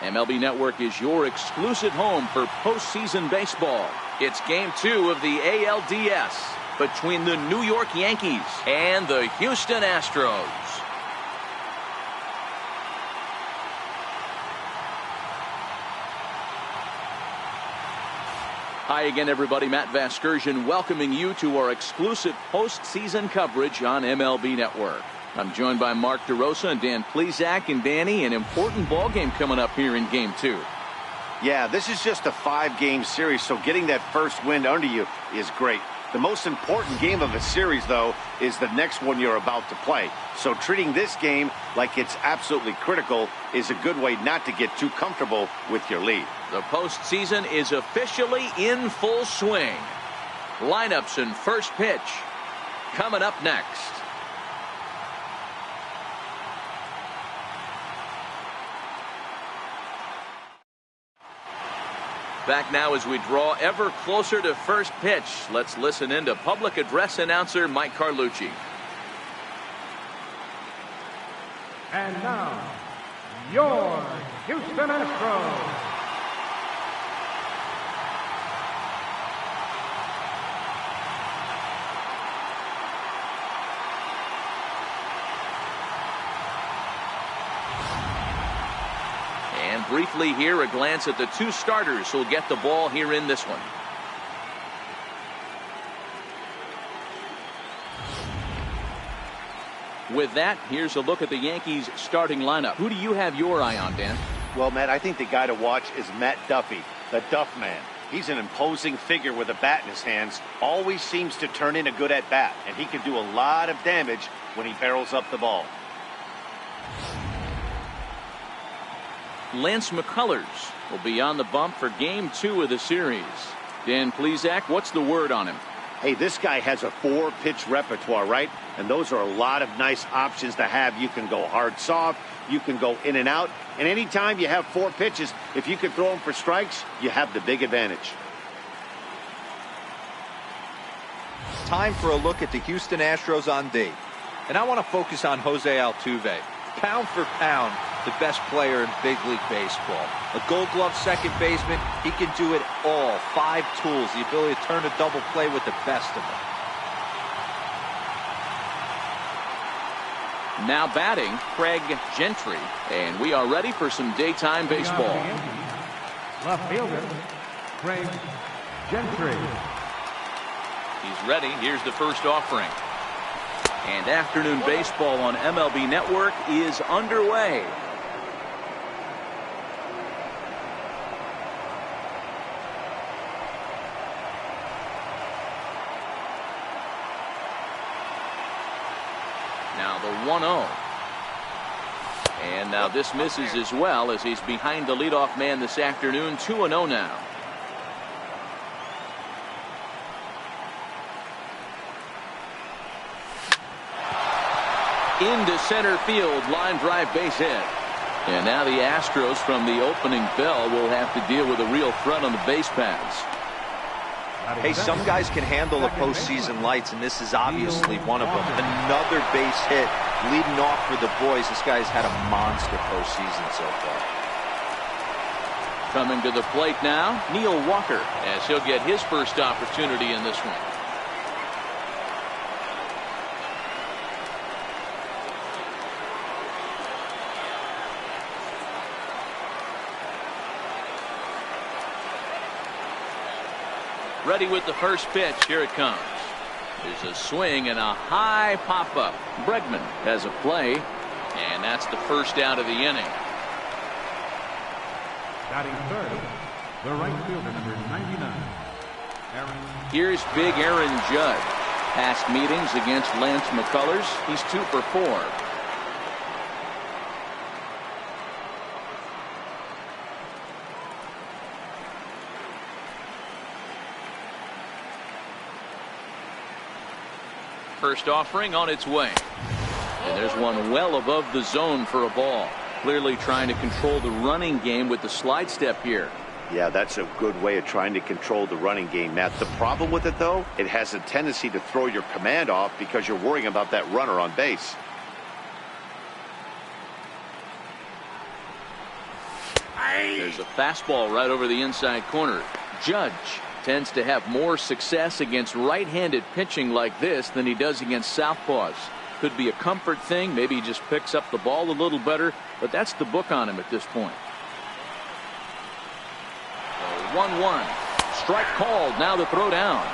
MLB Network is your exclusive home for postseason baseball. It's Game 2 of the ALDS between the New York Yankees and the Houston Astros. Hi again, everybody. Matt Vasgersian welcoming you to our exclusive postseason coverage on MLB Network. I'm joined by Mark DeRosa and Dan Plesac. And Danny, an important ball game coming up here in Game 2. Yeah, this is just a 5-game series, so getting that first win under you is great. The most important game of a series, though, is the next one you're about to play. So treating this game like it's absolutely critical is a good way not to get too comfortable with your lead. The postseason is officially in full swing. Lineups and first pitch coming up next. Back now as we draw ever closer to first pitch. Let's listen in to public address announcer Mike Carlucci. And now, your Houston Astros. And briefly here, a glance at the two starters who'll get the ball here in this one. With that, here's a look at the Yankees starting lineup. Who do you have your eye on, Dan? Well, Matt, I think the guy to watch is Matt Duffy, the Duff Man. He's an imposing figure with a bat in his hands, always seems to turn in a good at-bat, and he can do a lot of damage when he barrels up the ball. Lance McCullers will be on the bump for Game 2 of the series. Dan Plesac, what's the word on him? Hey, this guy has a 4-pitch repertoire, right? And those are a lot of nice options to have. You can go hard, soft. You can go in and out. And anytime you have 4 pitches, if you can throw them for strikes, you have the big advantage. Time for a look at the Houston Astros on D. And I want to focus on Jose Altuve. Pound for pound, the best player in Big League Baseball. A Gold Glove second baseman, he can do it all. 5 tools, the ability to turn a double play with the best of them. Now batting, Craig Gentry, and we are ready for some daytime baseball. Left fielder, Craig Gentry. He's ready. Here's the first offering. And afternoon baseball on MLB Network is underway. Now the 1-0. And now this misses as well as he's behind the leadoff man this afternoon. 2-0 now. Into center field, line drive, base hit. And now the Astros from the opening bell will have to deal with a real threat on the base paths. Hey, some guys can handle the postseason lights, and this is obviously one of them. Another base hit leading off for the boys. This guy's had a monster postseason so far. Coming to the plate now, Neil Walker, as he'll get his first opportunity in this one. Ready with the first pitch. Here it comes. There's a swing and a high pop-up. Bregman has a play, and that's the first out of the inning. Batting third, the right fielder, number 99. Here's big Aaron Judge. Past meetings against Lance McCullers, he's 2 for 4. First offering on its way. And there's one well above the zone for a ball. Clearly trying to control the running game with the slide step here. Yeah, that's a good way of trying to control the running game, Matt. The problem with it, though, it has a tendency to throw your command off because you're worrying about that runner on base. There's a fastball right over the inside corner. Judge tends to have more success against right-handed pitching like this than he does against southpaws. Could be a comfort thing. Maybe he just picks up the ball a little better, but that's the book on him at this point. 1-1. Strike called. Now the throw down.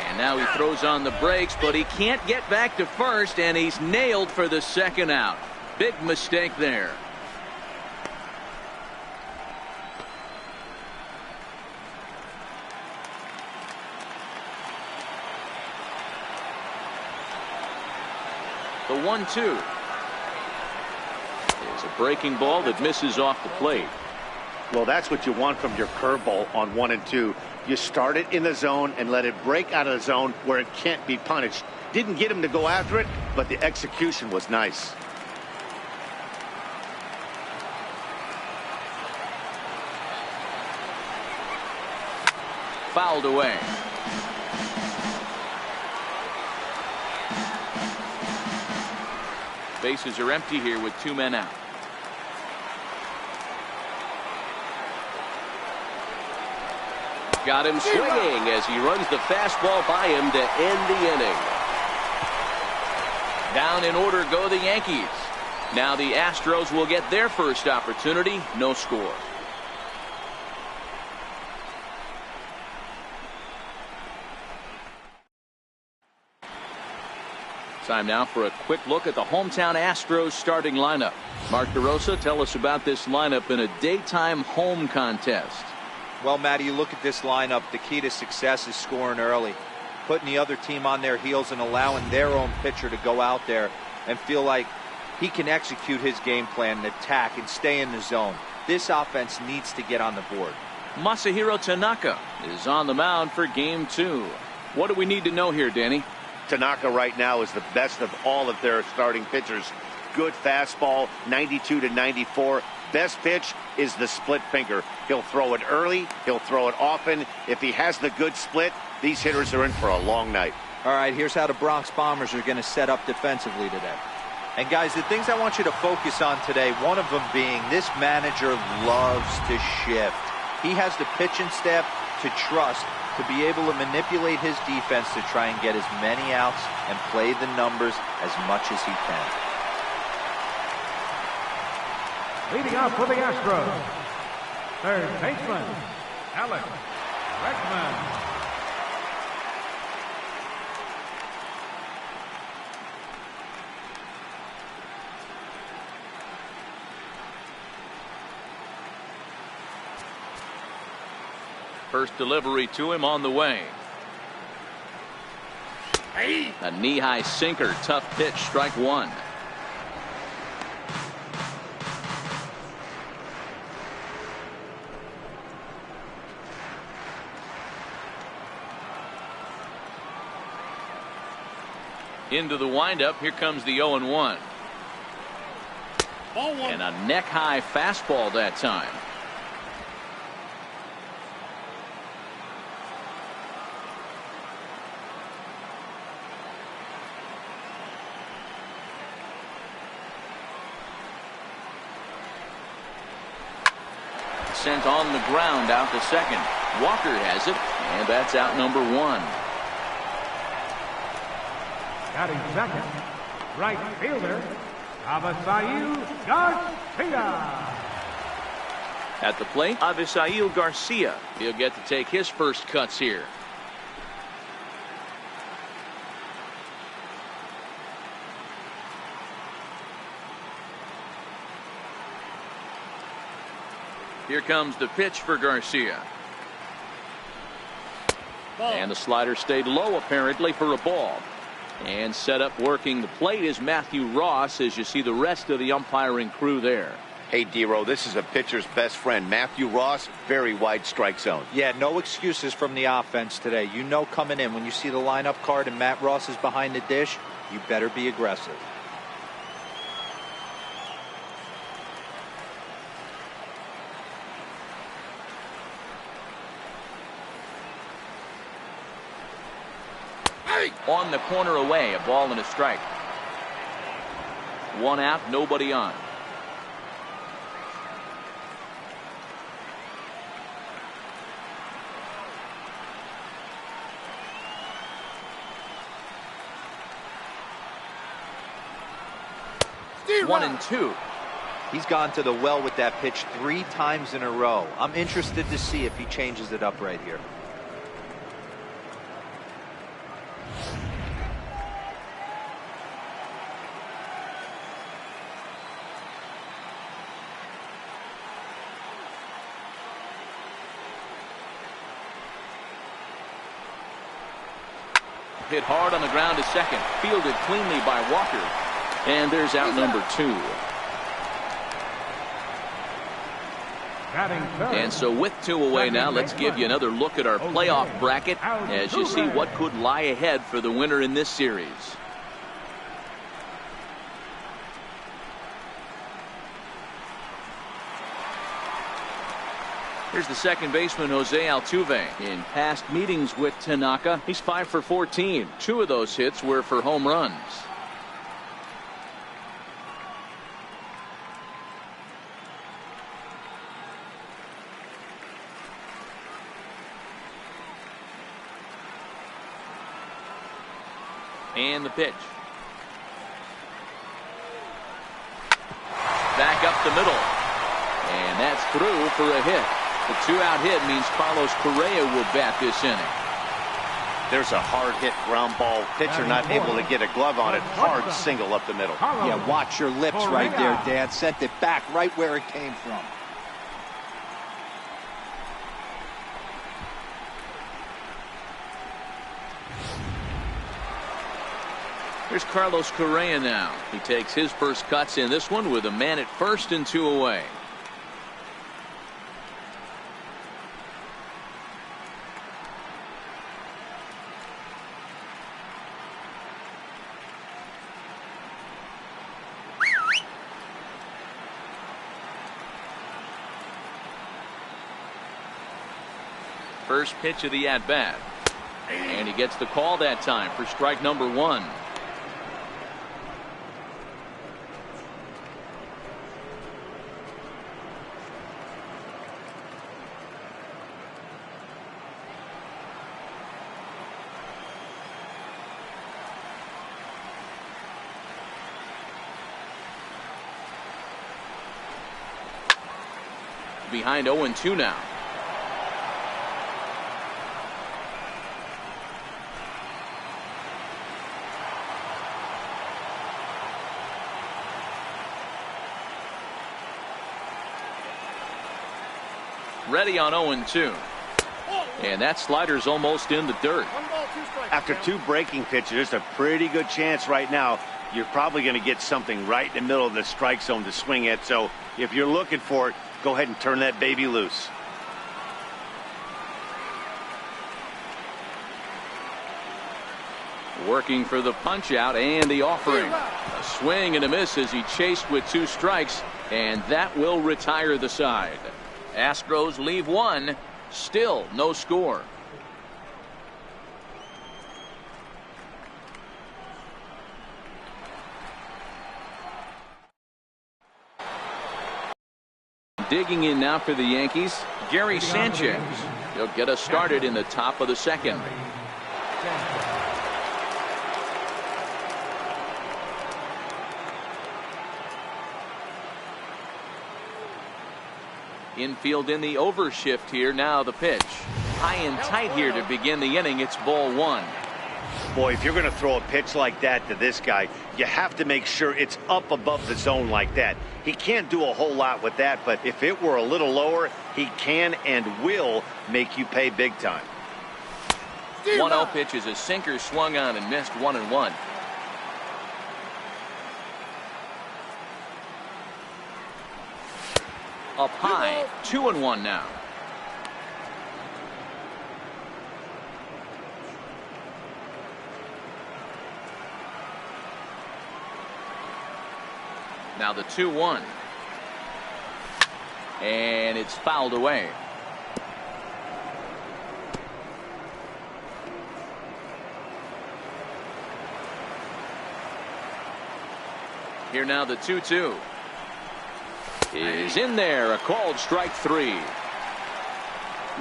And now he throws on the brakes, but he can't get back to first, and he's nailed for the second out. Big mistake there. The 1-2 is a breaking ball that misses off the plate. Well, that's what you want from your curveball on 1 and 2. You start it in the zone and let it break out of the zone where it can't be punished. Didn't get him to go after it, but the execution was nice. Fouled away. Bases are empty here with 2 men out. Got him swinging as he runs the fastball by him to end the inning. Down in order go the Yankees. Now the Astros will get their first opportunity. No score. Time now for a quick look at the hometown Astros starting lineup. Mark DeRosa, tell us about this lineup in a daytime home contest. Well, Matty, you look at this lineup, the key to success is scoring early, putting the other team on their heels and allowing their own pitcher to go out there and feel like he can execute his game plan and attack and stay in the zone. This offense needs to get on the board. Masahiro Tanaka is on the mound for game 2. What do we need to know here, Danny? Tanaka right now is the best of all of their starting pitchers. Good fastball, 92 to 94. Best pitch is the split finger. He'll throw it early. He'll throw it often. If he has the good split, these hitters are in for a long night. All right, here's how the Bronx Bombers are going to set up defensively today. And guys, the things I want you to focus on today, one of them being this manager loves to shift. He has the pitching staff to trust to be able to manipulate his defense to try and get as many outs and play the numbers as much as he can. Leading off for the Astros, third baseman, Alex Bregman. First delivery to him on the way. A knee-high sinker, tough pitch, strike 1. Into the windup, here comes the 0-1. And a neck-high fastball that time. Sent on the ground out to second. Walker has it, and that's out number 1. Batting second, right fielder, Avisail Garcia. At the plate, Avisail Garcia. He'll get to take his first cuts here. Here comes the pitch for Garcia. And the slider stayed low apparently for a ball. And set up working the plate is Matthew Ross as you see the rest of the umpiring crew there. Hey, D-Row, this is a pitcher's best friend. Matthew Ross, very wide strike zone. Yeah, no excuses from the offense today. You know coming in when you see the lineup card and Matt Ross is behind the dish, you better be aggressive. On the corner away, a ball and a strike. 1 out, nobody on. 1-2. He's gone to the well with that pitch 3 times in a row. I'm interested to see if he changes it up right here. Hit hard on the ground to second. Fielded cleanly by Walker. And there's out number 2. And so with 2 away now, let's give you another look at our playoff bracket as you see what could lie ahead for the winner in this series. Here's the second baseman, Jose Altuve. In past meetings with Tanaka, he's 5 for 14. 2 of those hits were for home runs. And the pitch. Back up the middle. And that's through for a hit. The 2-out hit means Carlos Correa will bat this inning. There's a hard hit ground ball. Pitcher not able to get a glove on it. Hard single up the middle. Yeah, watch your lips right there, Dan. Sent it back right where it came from. Here's Carlos Correa now. He takes his first cuts in this one with a man at first and 2 away. First pitch of the at-bat. And he gets the call that time for strike number 1. Behind 0-2 now. Ready on 0-2. And that slider's almost in the dirt. After 2 breaking pitches, there's a pretty good chance right now you're probably going to get something right in the middle of the strike zone to swing at. So if you're looking for it, go ahead and turn that baby loose. Working for the punch out and the offering. A swing and a miss as he chased with 2 strikes, and that will retire the side. Astros leave 1, still no score. Digging in now for the Yankees, Gary Sanchez. He'll get us started in the top of the second. Infield in the overshift here. Now the pitch. High and tight here to begin the inning. It's ball 1. Boy, if you're going to throw a pitch like that to this guy, you have to make sure it's up above the zone like that. He can't do a whole lot with that, but if it were a little lower, he can and will make you pay big time. 1-0 pitch is a sinker swung on and missed. 1-1. Up high, 2-1 now. Now the 2-1. And it's fouled away. Here now the 2-2. Is in there, a called strike 3.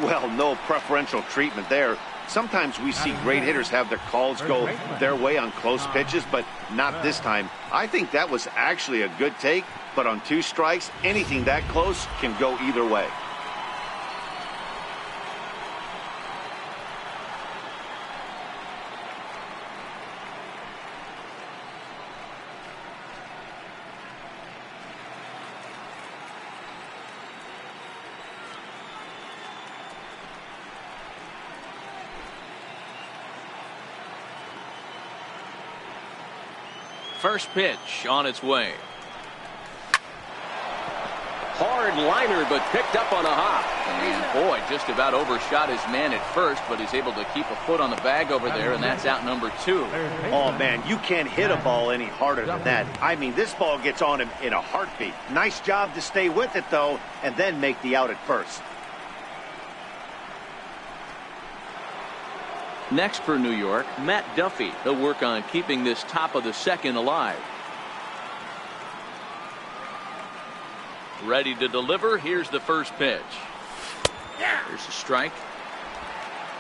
Well, no preferential treatment there. Sometimes we see great hitters have their calls go their way on close pitches, but not this time. I think that was actually a good take, but on 2 strikes, anything that close can go either way. First pitch on its way. Hard liner, but picked up on a hop. And boy, just about overshot his man at first, but he's able to keep a foot on the bag over there, and that's out number 2. Oh, man, you can't hit a ball any harder than that. I mean, this ball gets on him in a heartbeat. Nice job to stay with it, though, and then make the out at first. Next for New York, Matt Duffy. He'll work on keeping this top of the second alive. Ready to deliver. Here's the first pitch. Here's a strike.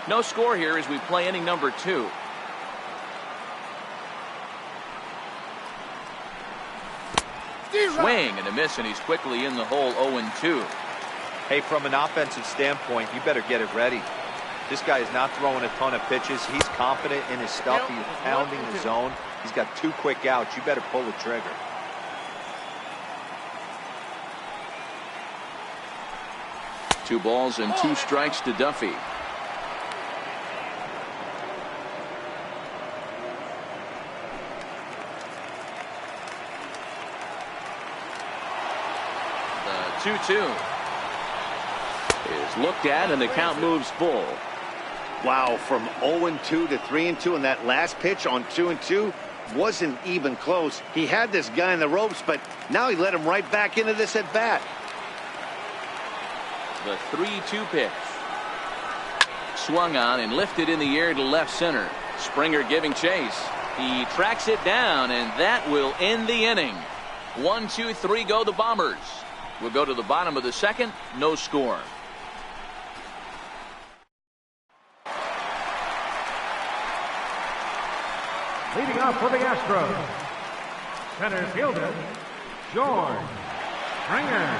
No score here as we play inning number 2. Swing and a miss, and he's quickly in the hole. 0-2. Hey, from an offensive standpoint, you better get it ready. This guy is not throwing a ton of pitches. He's confident in his stuff. He's pounding the zone. He's got 2 quick outs. You better pull the trigger. Two balls and 2 strikes to Duffy. The 2-2 is looked at, and the count moves full. Wow, from 0-2 to 3-2, and that last pitch on 2-2 wasn't even close. He had this guy in the ropes, but now he let him right back into this at bat. The 3-2 pitch. Swung on and lifted in the air to left center. Springer giving chase. He tracks it down, and that will end the inning. 1, 2, 3 go the Bombers. We'll go to the bottom of the second. No score. Leading off for the Astros, center fielder, George Springer.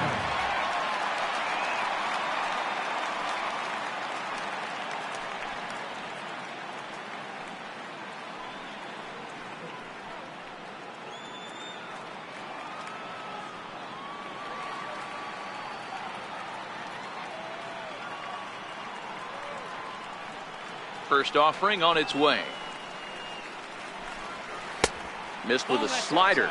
First offering on its way. Missed with a slider.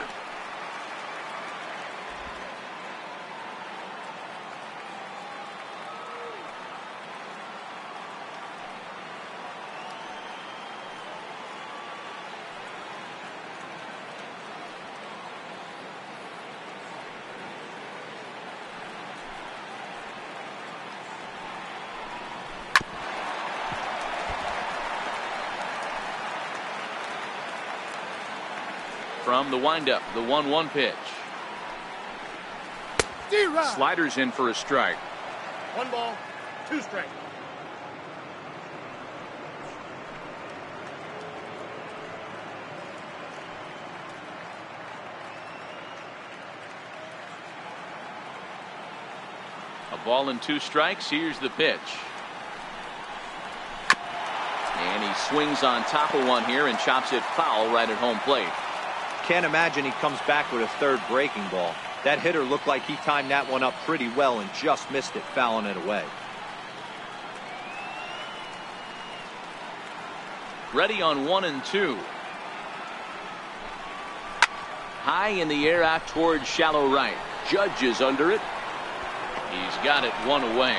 From the windup, the 1-1 pitch. Sliders in for a strike. 1 ball, 2 strikes. A ball and 2 strikes. Here's the pitch. And he swings on top of one here and chops it foul right at home plate. Can't imagine he comes back with a 3rd breaking ball. That hitter looked like he timed that one up pretty well and just missed it, fouling it away. Ready on 1 and 2. High in the air out towards shallow right. Judge is under it. He's got it 1 away.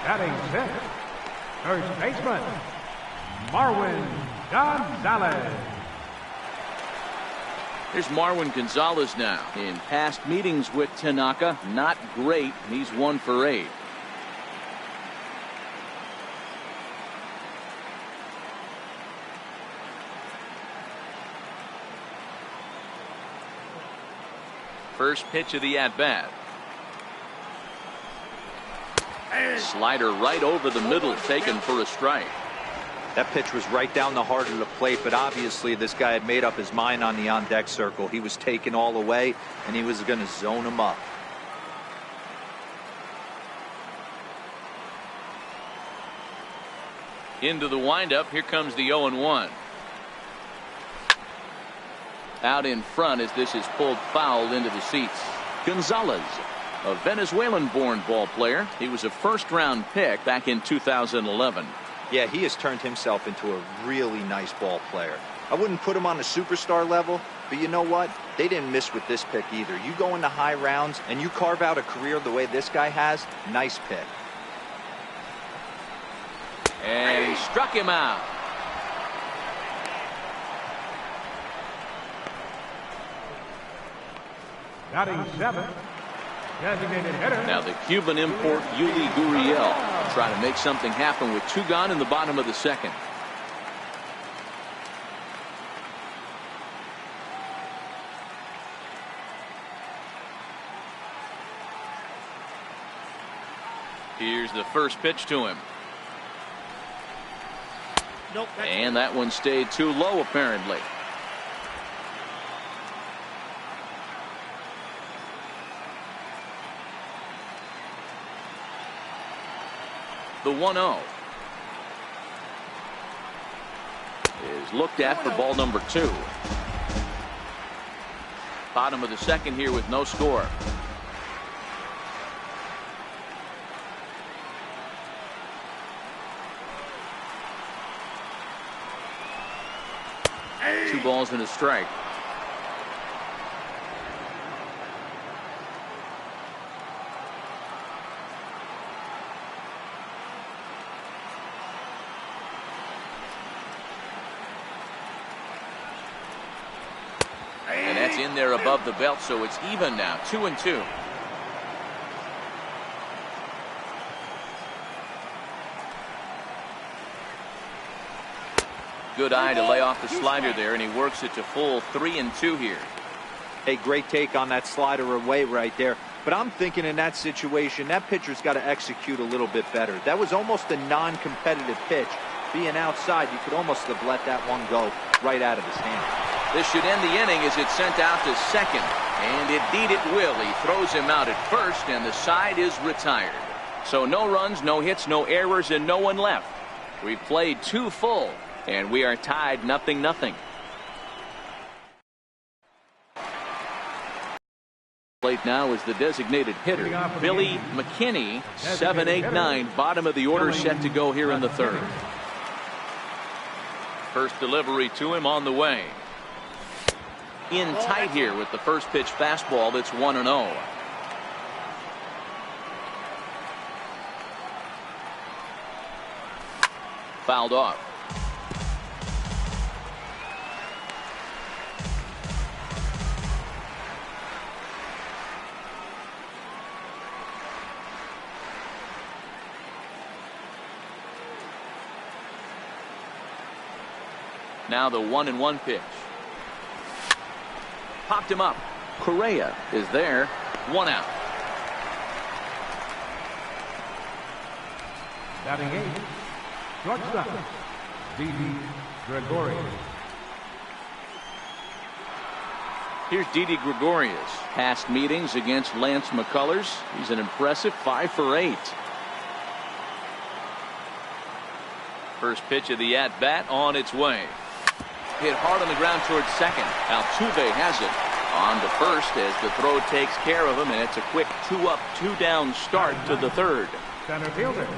Batting 6th, first baseman, Marwin Gonzalez. Here's Marwin Gonzalez now. In past meetings with Tanaka, not great. He's 1 for 8. First pitch of the at-bat. Slider right over the middle, taken for a strike. That pitch was right down the heart of the plate, but obviously this guy had made up his mind on the on-deck circle. He was taken all the way, and he was going to zone him up. Into the windup. Here comes the 0-1. Out in front as this is pulled foul into the seats. Gonzalez, a Venezuelan-born ball player. He was a first-round pick back in 2011. Yeah, he has turned himself into a really nice ball player. I wouldn't put him on a superstar level, but you know what? They didn't miss with this pick either. You go into high rounds and you carve out a career the way this guy has, nice pick. And he struck him out. Batting seventh, designated hitter. Now the Cuban import Yuli Gurriel trying to make something happen with 2 gone in the bottom of the second. Here's the first pitch to him. Nope. And that one stayed too low apparently. The 1-0 is looked at for ball number 2. Bottom of the second here with no score. Hey. 2 balls and a strike. And that's in there above the belt, so it's even now, 2-2. Good eye to lay off the slider there, and he works it to full 3-2 here. Hey, great take on that slider away right there. But I'm thinking in that situation, that pitcher's got to execute a little bit better. That was almost a non-competitive pitch. Being outside, you could almost have let that one go right out of his hand. This should end the inning as it's sent out to second. And indeed it will. He throws him out at first, and the side is retired. So no runs, no hits, no errors, and no one left. We've played 2 full, and we are tied 0-0. Plate now is the designated hitter, Billy McKinney, 7, 8, 9, bottom of the order, set to go here in the third. First delivery to him on the way. In tight here with the first pitch fastball that's 1-0. Fouled off. Now the 1-1 pitch. Popped him up. Correa is there. 1 out. Batting 8, shortstop, Didi Gregorius. Here's Didi Gregorius. Past meetings against Lance McCullers. He's an impressive 5 for 8. First pitch of the at-bat on its way. Hit hard on the ground towards second. Altuve has it. On to first as the throw takes care of him, and it's a quick 2-up, 2-down start to the third. Center fielder,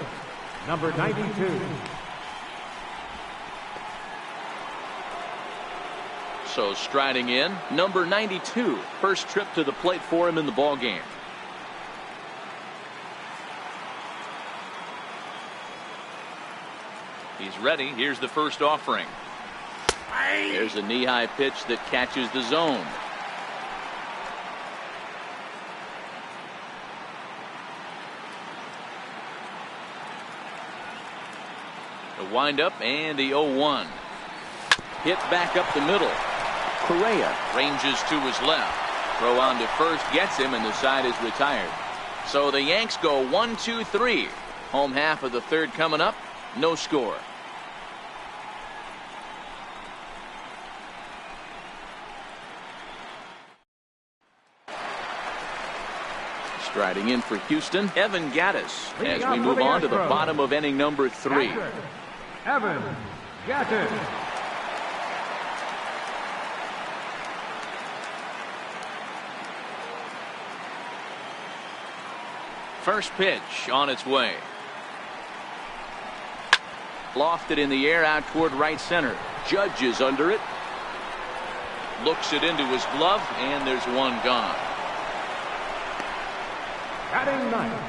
number 92. So striding in, number 92. First trip to the plate for him in the ballgame. He's ready. Here's the first offering. There's a knee-high pitch that catches the zone. The windup and the 0-1. Hit back up the middle. Correa ranges to his left. Throw on to first gets him, and the side is retired. So the Yanks go 1-2-3. Home half of the third coming up. No score. Striding in for Houston, Evan Gattis, as we move on to the bottom of inning number 3. Evan Gattis. First pitch on its way. Lofted in the air out toward right center. Judge is under it. Looks it into his glove, and there's one gone. Batting ninth,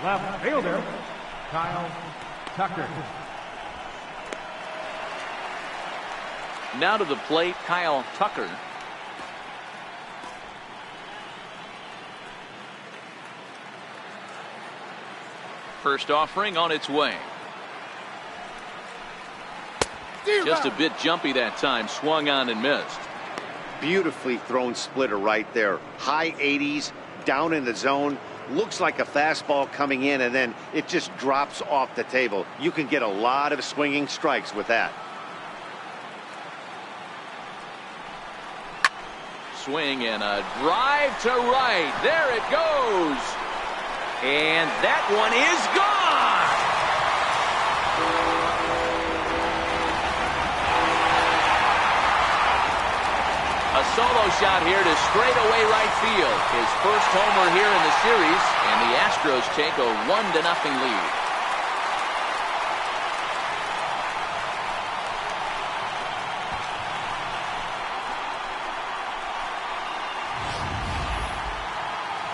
left fielder, Kyle Tucker. Now to the plate, Kyle Tucker. First offering on its way. Just a bit jumpy that time. Swung on and missed. Beautifully thrown splitter right there. High 80s, down in the zone. Looks like a fastball coming in, and then it just drops off the table. You can get a lot of swinging strikes with that. Swing and a drive to right. There it goes. And that one is gone. A solo shot here to straightaway right field. His first homer here in the series, and the Astros take a 1-0 lead.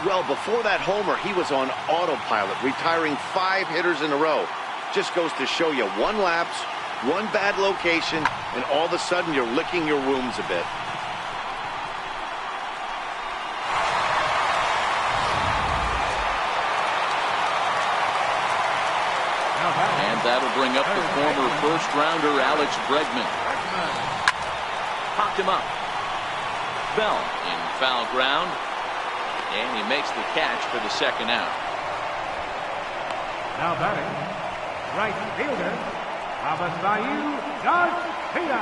Well, before that homer, he was on autopilot, retiring 5 hitters in a row. Just goes to show you one lapse, one bad location, and all of a sudden you're licking your wounds a bit. And that'll bring up the former first-rounder Alex Bregman. Popped him up. Bell in foul ground. And he makes the catch for the second out. Now batting, right fielder, Avisail Garcia.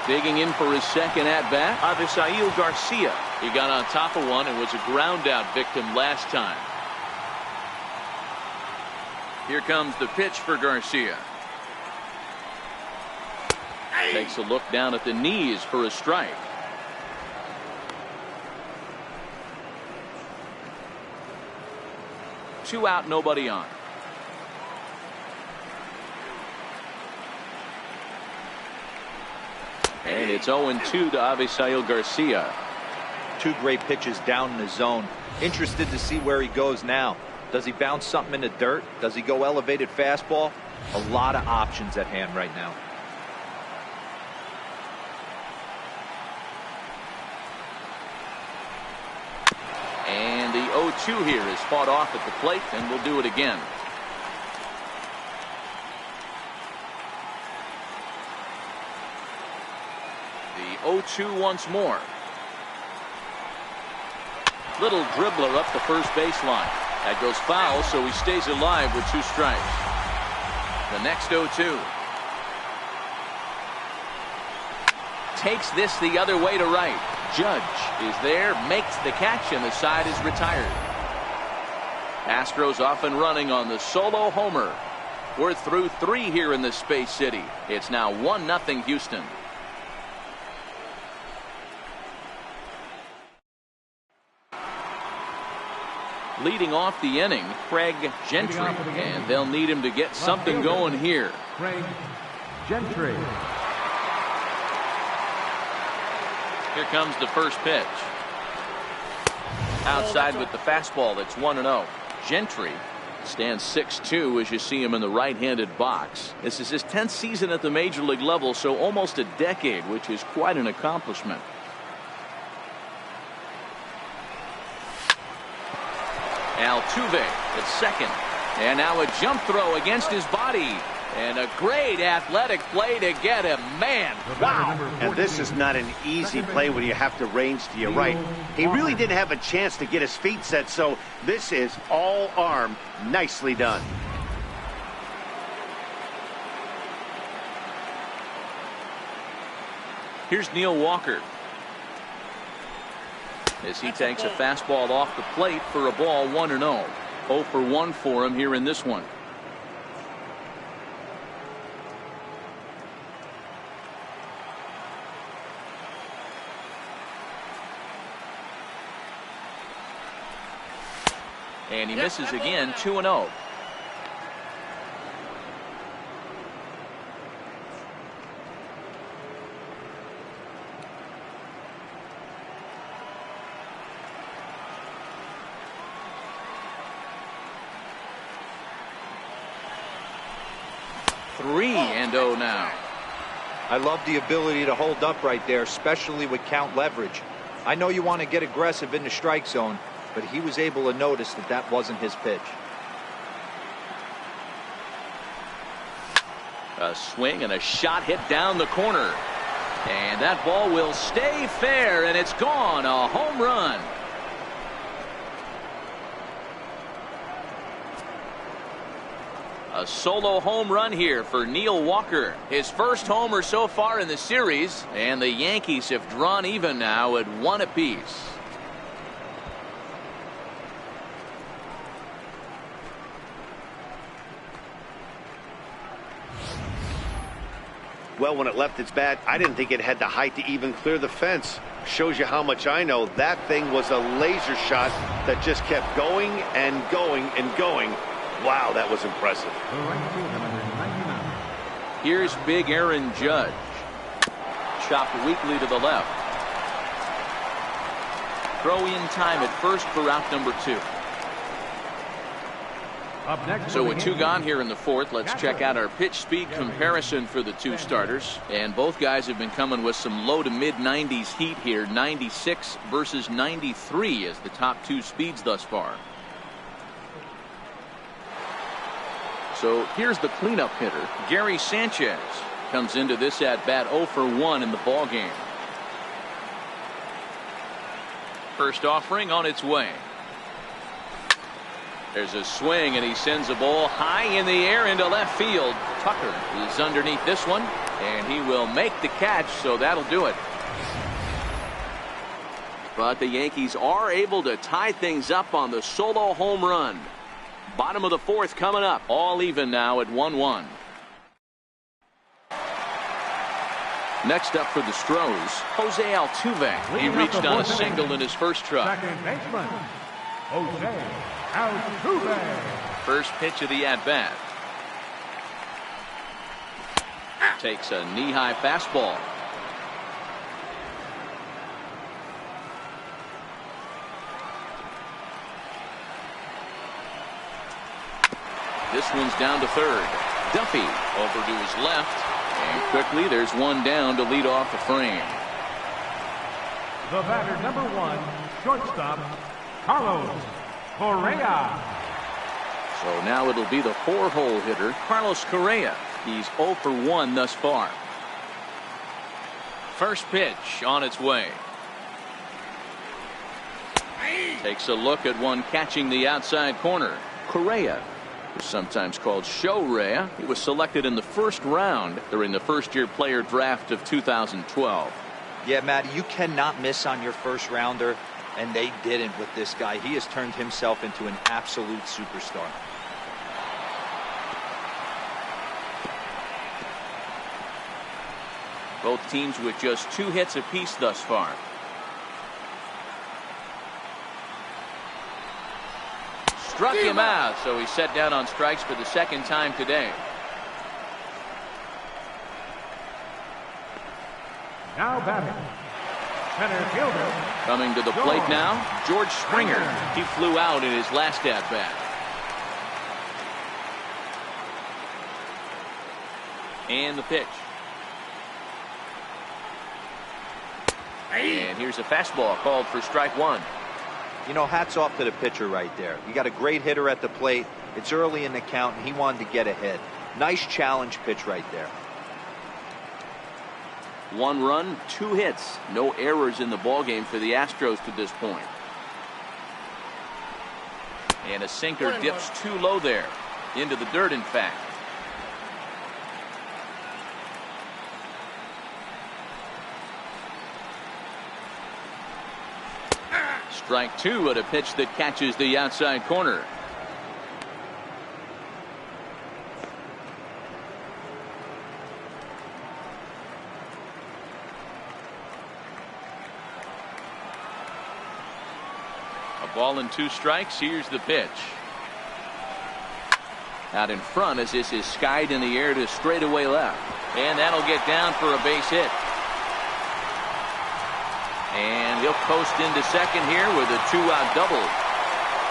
Digging in for his second at-bat, Avisail Garcia. He got on top of one and was a ground-out victim last time. Here comes the pitch for Garcia. Takes a look down at the knees for a strike. Two out, nobody on. And it's 0-2 to Avisail Garcia. 2 great pitches down in the zone. Interested to see where he goes now. Does he bounce something in the dirt? Does he go elevated fastball? A lot of options at hand right now. And the 0-2 here is fought off at the plate, and we'll do it again. The 0-2 once more. Little dribbler up the first baseline. That goes foul, so he stays alive with 2 strikes. The next 0-2. Takes this the other way to right. Judge is there, makes the catch, and the side is retired. Astros off and running on the solo homer. We're through 3 here in the Space City. It's now 1-0 Houston. Leading off the inning, Craig Gentry, and they'll need him to get something going here. Craig Gentry. Here comes the first pitch. Outside with the fastball. That's 1-0. Gentry stands 6'2" as you see him in the right-handed box. This is his 10th season at the major league level, so almost a decade, which is quite an accomplishment. Altuve at second, and now a jump throw against his body, And a great athletic play to get him. Man, wow. And this is not an easy play when you have to range to your right. He really didn't have a chance to get his feet set, so this is all arm. Nicely done. Here's Neil Walker. As he takes a fastball off the plate for a ball, 1-0. 0 for 1 for him here in this one. And he misses again, 2-0. Three and 0 now. I love the ability to hold up right there, especially with count leverage. I know you want to get aggressive in the strike zone, but he was able to notice that that wasn't his pitch. A swing and a shot hit down the corner. And that ball will stay fair, and it's gone. A home run. A solo home run here for Neil Walker. His first homer so far in the series, and the Yankees have drawn even now at 1 apiece. Well, when it left its bat, I didn't think it had the height to even clear the fence. Shows you how much I know. That thing was a laser shot that just kept going and going and going. Wow, that was impressive. The right fielder, number 99. Here's big Aaron Judge. Chopped weakly to the left. Throw in time at first for out number 2. Up next, So with 2 gone here in the 4th, let's check out our pitch speed comparison for the 2 starters. And both guys have been coming with some low to mid 90s heat here. 96 versus 93 as the top 2 speeds thus far. So here's the cleanup hitter, Gary Sanchez. Comes into this at bat 0 for 1 in the ball game. First offering on its way. There's a swing, and he sends a ball high in the air into left field. Tucker is underneath this one, and he will make the catch, so that'll do it. But the Yankees are able to tie things up on the solo home run. Bottom of the 4th coming up. All even now at 1-1. Next up for the Astros, Jose Altuve. He reached on a single in his first try. Second baseman, Jose Altuve. First pitch of the at-bat. Takes a knee-high fastball. This one's down to third. Duffy over to his left. And quickly there's one down to lead off the frame. The batter, number 1, shortstop, Carlos Correa. So now it'll be the 4-hole hitter, Carlos Correa. He's 0 for 1 thus far. First pitch on its way. Takes a look at one catching the outside corner. Correa, sometimes called Show-Rea. He was selected in the 1st round during the first-year player draft of 2012. Yeah, Matt, you cannot miss on your first rounder, and they didn't with this guy. He has turned himself into an absolute superstar. Both teams with just 2 hits apiece thus far. Struck him out, so he's set down on strikes for the 2nd time today. Now batting, center fielder. Coming to the plate now, George Springer. He flew out in his last at-bat. And the pitch. And here's a fastball called for strike 1. You know, hats off to the pitcher right there. You got a great hitter at the plate. It's early in the count, and he wanted to get ahead. Nice challenge pitch right there. 1 run, 2 hits. No errors in the ballgame for the Astros to this point. And a sinker dips too low there. Into the dirt, in fact. Strike 2 at a pitch that catches the outside corner. A ball and 2 strikes. Here's the pitch. Out in front as this is skied in the air to straightaway left. And that'll get down for a base hit. And he'll post into second here with a 2-out double.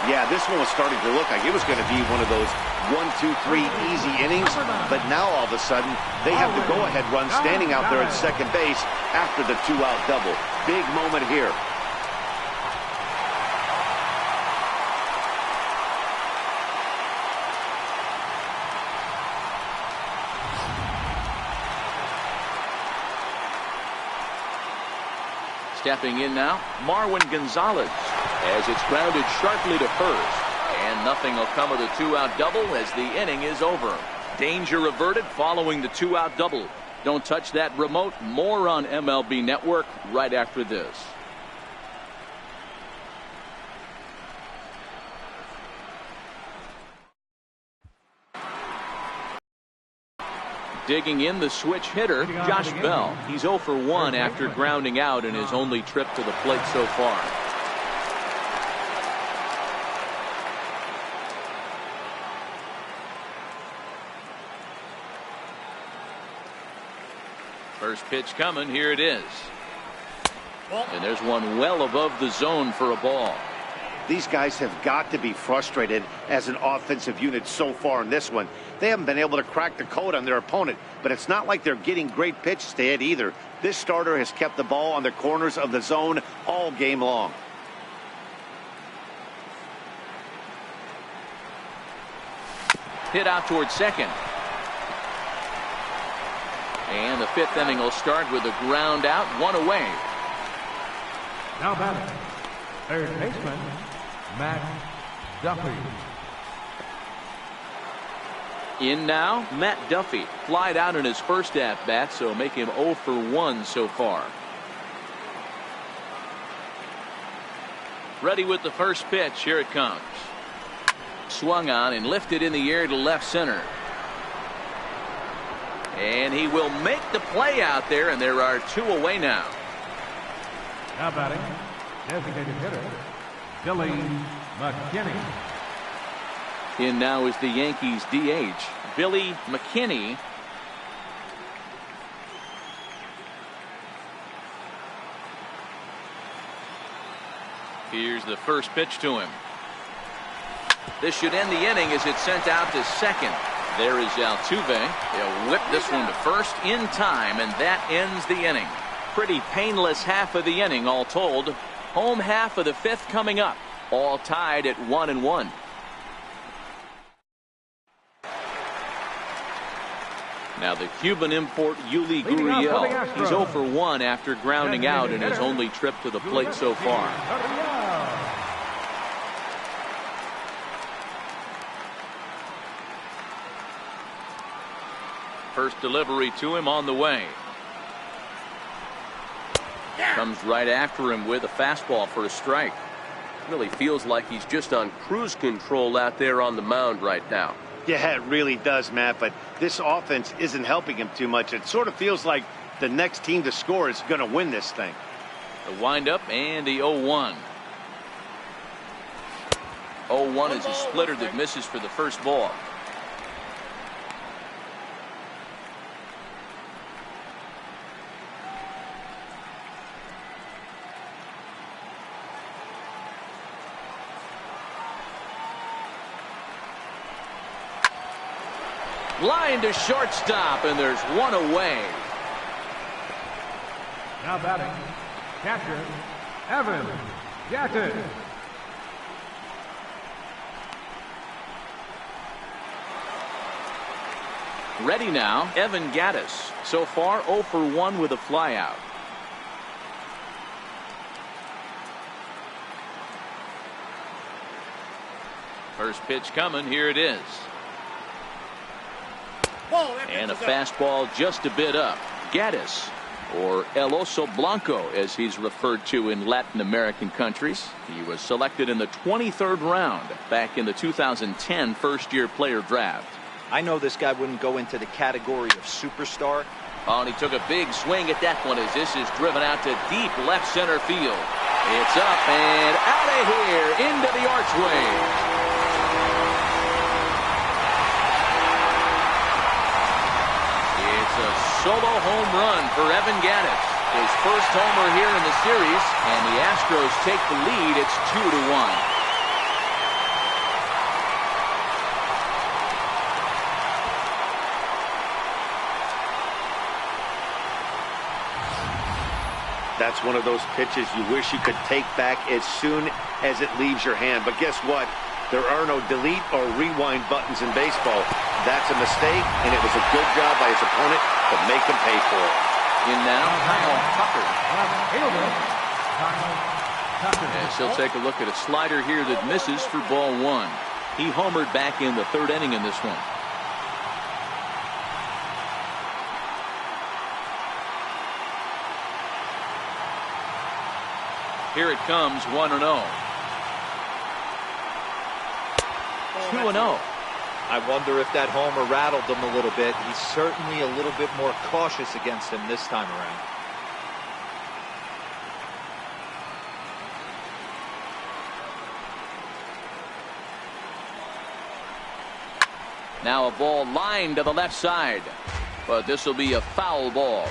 Yeah, this one was starting to look like it was going to be one of those 1, 2, 3 easy innings. But now all of a sudden, they have the go-ahead run standing out there at second base after the 2-out double. Big moment here. Stepping in now, Marwin Gonzalez, as it's grounded sharply to first. And nothing will come of the 2-out double as the inning is over. Danger averted following the 2-out double. Don't touch that remote. More on MLB Network right after this. Digging in, the switch hitter, Josh Bell. He's 0 for 1 after grounding out in his only trip to the plate so far. First pitch coming. Here it is. And there's one well above the zone for a ball. These guys have got to be frustrated as an offensive unit so far in this one. They haven't been able to crack the code on their opponent, but it's not like they're getting great pitches to hit either. This starter has kept the ball on the corners of the zone all game long. Hit out towards second. And the 5th inning will start with a ground out, 1 away. Now batting, third baseman, Matt Duffy. In now, Matt Duffy. Flied out in his first at-bat, so make him 0 for 1 so far. Ready with the first pitch. Here it comes. Swung on and lifted in the air to left center. And he will make the play out there, and there are 2 away now. Now batting, designated hitter, Billy McKinney. In now is the Yankees DH, Billy McKinney. Here's the first pitch to him. This should end the inning as it's sent out to second. There is Altuve. He'll whip this one to first in time, and that ends the inning. Pretty painless half of the inning all told. Home half of the 5th coming up. All tied at 1-1. Now the Cuban import Yuli Gurriel. He's 0 for 1 after grounding out in his only trip to the plate so far. First delivery to him on the way. Comes right after him with a fastball for a strike. Really feels like he's just on cruise control out there on the mound right now. Yeah, it really does, Matt, but this offense isn't helping him too much. It sort of feels like the next team to score is going to win this thing. The windup and the 0-1. 0-1 is a splitter that misses for the first ball. Line to shortstop, and there's 1 away. Now batting, catcher, Evan Gatton. Ready now, Evan Gattis. So far 0 for 1 with a flyout. First pitch coming. Here it is. And a fastball just a bit up. Gattis, or El Oso Blanco as he's referred to in Latin American countries. He was selected in the 23rd round back in the 2010 first-year player draft. I know this guy wouldn't go into the category of superstar. Oh, and he took a big swing at that one as this is driven out to deep left center field. It's up and out of here into the archway. It's a solo home run for Evan Gattis. His first homer here in the series, and the Astros take the lead. It's 2-1. That's one of those pitches you wish you could take back as soon as it leaves your hand. But guess what? There are no delete or rewind buttons in baseball. That's a mistake, and it was a good job by his opponent to make him pay for it. In now, Kyle Tucker. As he'll take a look at a slider here that misses for ball 1. He homered back in the 3rd inning in this one. Here it comes, 1-0. 2-0. I wonder if that homer rattled him a little bit. He's certainly a little bit more cautious against him this time around. Now a ball lined to the left side, but this will be a foul ball.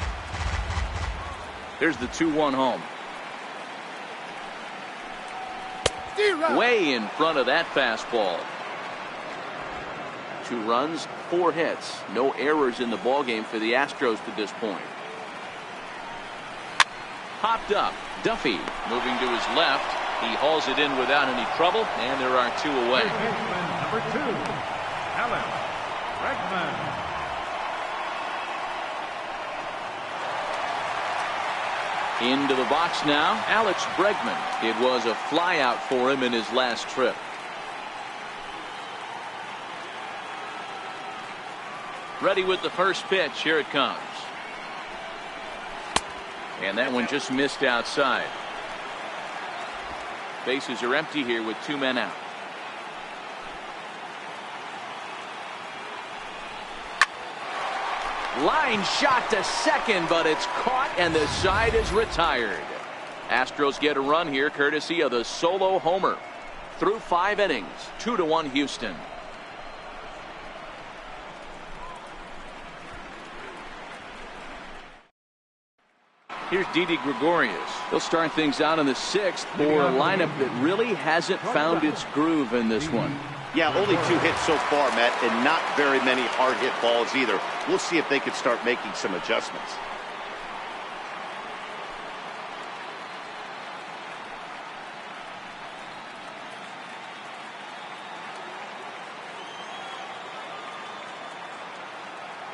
Here's the 2-1 home. Way in front of that fastball. 2 runs, 4 hits. No errors in the ballgame for the Astros to this point. Popped up. Duffy moving to his left. He hauls it in without any trouble, and there are 2 away. Number 2, Alex Bregman. Into the box now, Alex Bregman. It was a flyout for him in his last trip. Ready with the first pitch. Here it comes. And that one just missed outside. Bases are empty here with 2 men out. Line shot to second, but it's caught and the side is retired. Astros get a run here courtesy of the solo homer. Through 5 innings, 2-1 Houston. Here's Didi Gregorius. He'll start things out in the 6th for a lineup that really hasn't found its groove in this one. Yeah, only 2 hits so far, Matt, and not very many hard hit balls either. We'll see if they can start making some adjustments.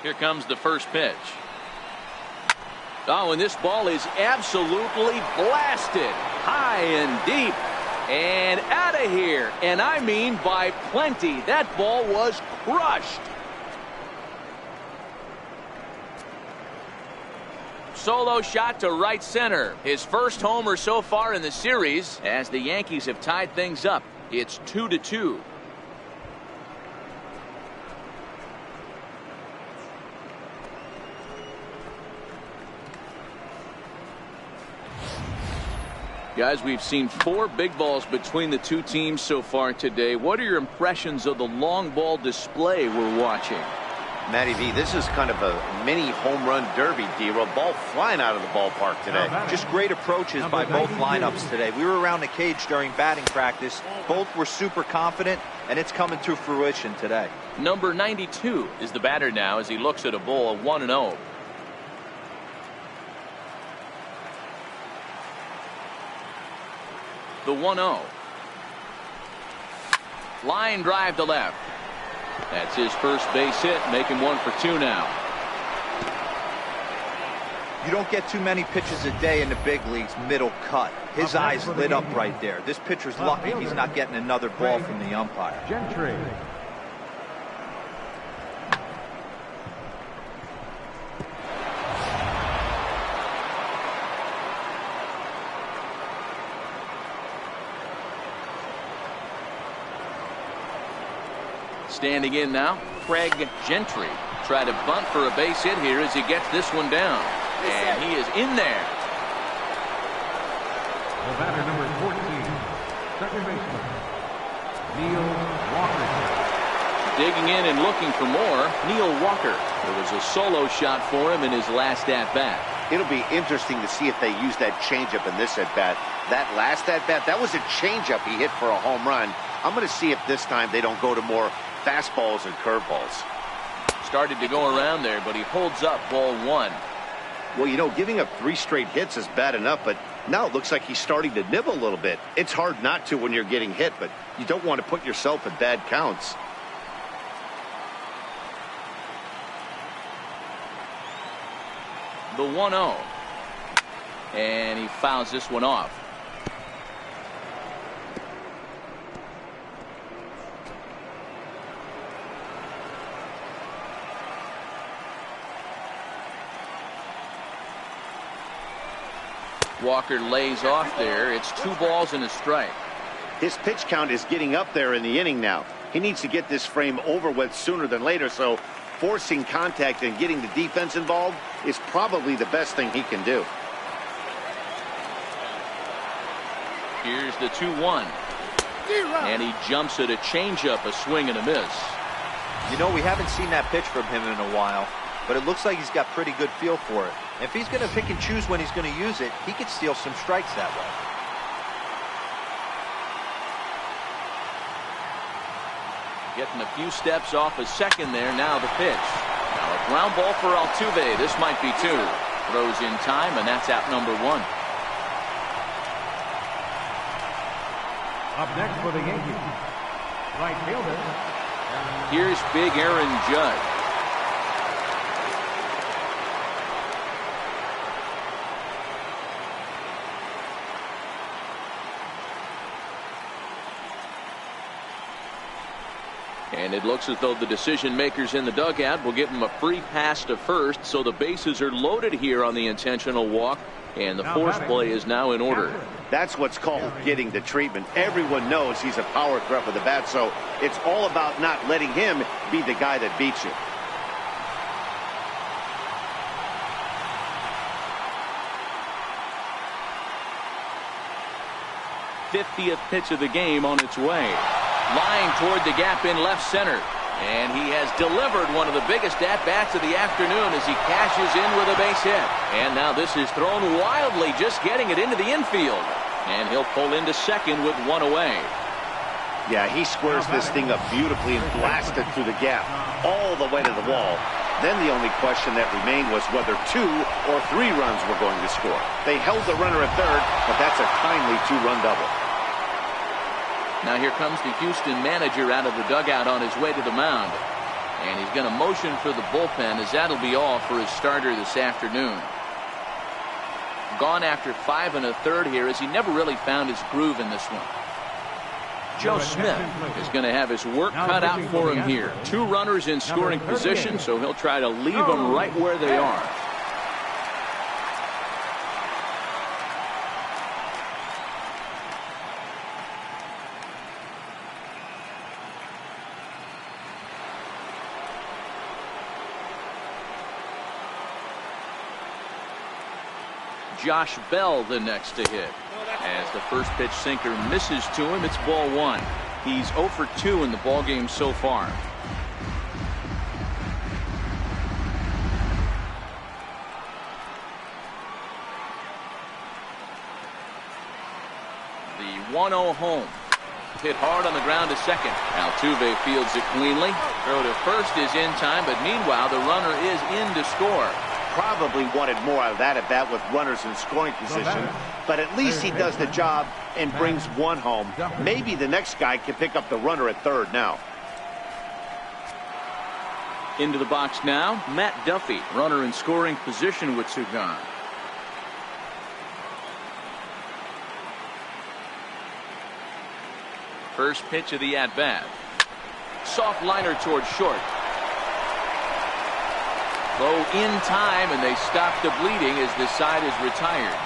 Here comes the first pitch. Oh, and this ball is absolutely blasted high and deep. And out of here. And I mean by plenty. That ball was crushed. Solo shot to right center. His first homer so far in the series as the Yankees have tied things up. It's 2-2. Guys, we've seen 4 big balls between the 2 teams so far today. What are your impressions of the long ball display we're watching? Matty V, this is kind of a mini home run derby, D-Roll. Ball flying out of the ballpark today. Just great approaches by both lineups today. We were around the cage during batting practice. Both were super confident, and it's coming to fruition today. Number 92 is the batter now as he looks at a ball of 1-0. The 1-0. Line drive to left. That's his first base hit, making 1 for 2 now. You don't get too many pitches a day in the big leagues middle cut. His eyes lit up right there. This pitcher's lucky he's not getting another ball from the umpire. Gentry. Standing in now, Craig Gentry. Try to bunt for a base hit here as he gets this one down. And he is in there. The batter, number 14, second baseman, Neil Walker. Digging in and looking for more, Neil Walker. There was a solo shot for him in his last at-bat. It'll be interesting to see if they use that changeup in this at-bat. That last at-bat, that was a changeup he hit for a home run. I'm going to see if this time they don't go to more fastballs and curveballs. Started to go around there, but he holds up ball 1. Well, you know, giving up 3 straight hits is bad enough, but now it looks like he's starting to nibble a little bit. It's hard not to when you're getting hit, but you don't want to put yourself in bad counts. The 1-0. And he fouls this one off. Walker lays off there. It's 2 balls and a strike. His pitch count is getting up there in the inning now. He needs to get this frame over with sooner than later, so forcing contact and getting the defense involved is probably the best thing he can do. Here's the 2-1. And he jumps at a changeup, a swing and a miss. You know, we haven't seen that pitch from him in a while, but it looks like he's got pretty good feel for it. If he's going to pick and choose when he's going to use it, he could steal some strikes that way. Getting a few steps off a second there. Now the pitch. Now a ground ball for Altuve. This might be 2. Throws in time, and that's out number 1. Up next for the Yankees, right fielder. Here's big Aaron Judge. And it looks as though the decision makers in the dugout will give him a free pass to first, so the bases are loaded here on the intentional walk, and the force play is now in order. That's what's called getting the treatment. Everyone knows he's a power threat with the bat, so it's all about not letting him be the guy that beats you. '50th pitch of the game on its way. Lying toward the gap in left center. And he has delivered one of the biggest at-bats of the afternoon as he cashes in with a base hit. And now this is thrown wildly, just getting it into the infield. And he'll pull into second with 1 away. Yeah, he squares this thing up beautifully and blasts it through the gap all the way to the wall. Then the only question that remained was whether 2 or 3 runs were going to score. They held the runner at third, but that's a timely 2-run double. Now here comes the Houston manager out of the dugout on his way to the mound. And he's going to motion for the bullpen, as that'll be all for his starter this afternoon. Gone after 5 1/3 here, as he never really found his groove in this one. Joe Smith is going to have his work cut out for him here. 2 runners in scoring position, so he'll try to leave them right where they are. Josh Bell the next to hit. As the first pitch sinker misses to him, it's ball 1. He's 0 for 2 in the ballgame so far. The 1-0 home. Hit hard on the ground to second. Altuve fields it cleanly. Throw to first is in time, but meanwhile the runner is in to score. Probably wanted more out of that at bat with runners in scoring position, but at least he does the job and brings 1 home. Maybe the next guy can pick up the runner at third now. Into the box now, Matt Duffy, runner in scoring position with two gone. First pitch of the at-bat. Soft liner towards short. Low in time, and they stop the bleeding as this side is retired.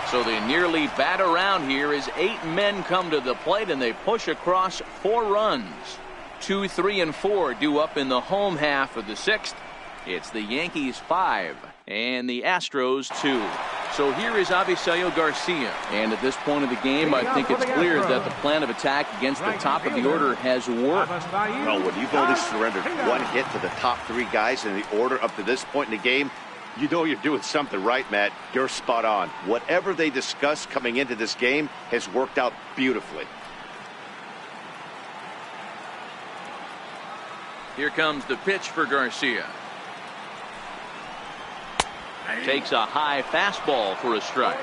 So they nearly bat around here as 8 men come to the plate, and they push across 4 runs. 2, 3, and 4 due up in the home half of the 6th. It's the Yankees 5 and the Astros 2. So here is Avisaíl Garcia, and at this point of the game, I think it's clear that the plan of attack against the top of the order has worked. Well, when you've only surrendered 1 hit to the top 3 guys in the order up to this point in the game, you know you're doing something right, Matt. You're spot on. Whatever they discussed coming into this game has worked out beautifully. Here comes the pitch for Garcia. Takes a high fastball for a strike.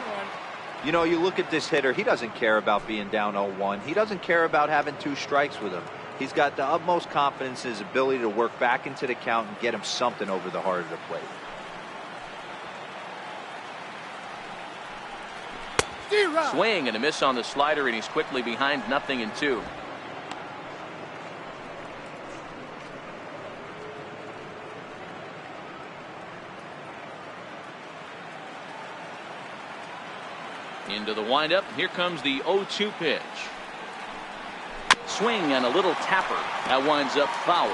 You know, you look at this hitter, he doesn't care about being down 0-1. He doesn't care about having 2 strikes with him. He's got the utmost confidence in his ability to work back into the count and get him something over the heart of the plate. Swing and a miss on the slider, and he's quickly behind 0-2. Into the windup. Here comes the 0-2 pitch. Swing and a little tapper. That winds up foul.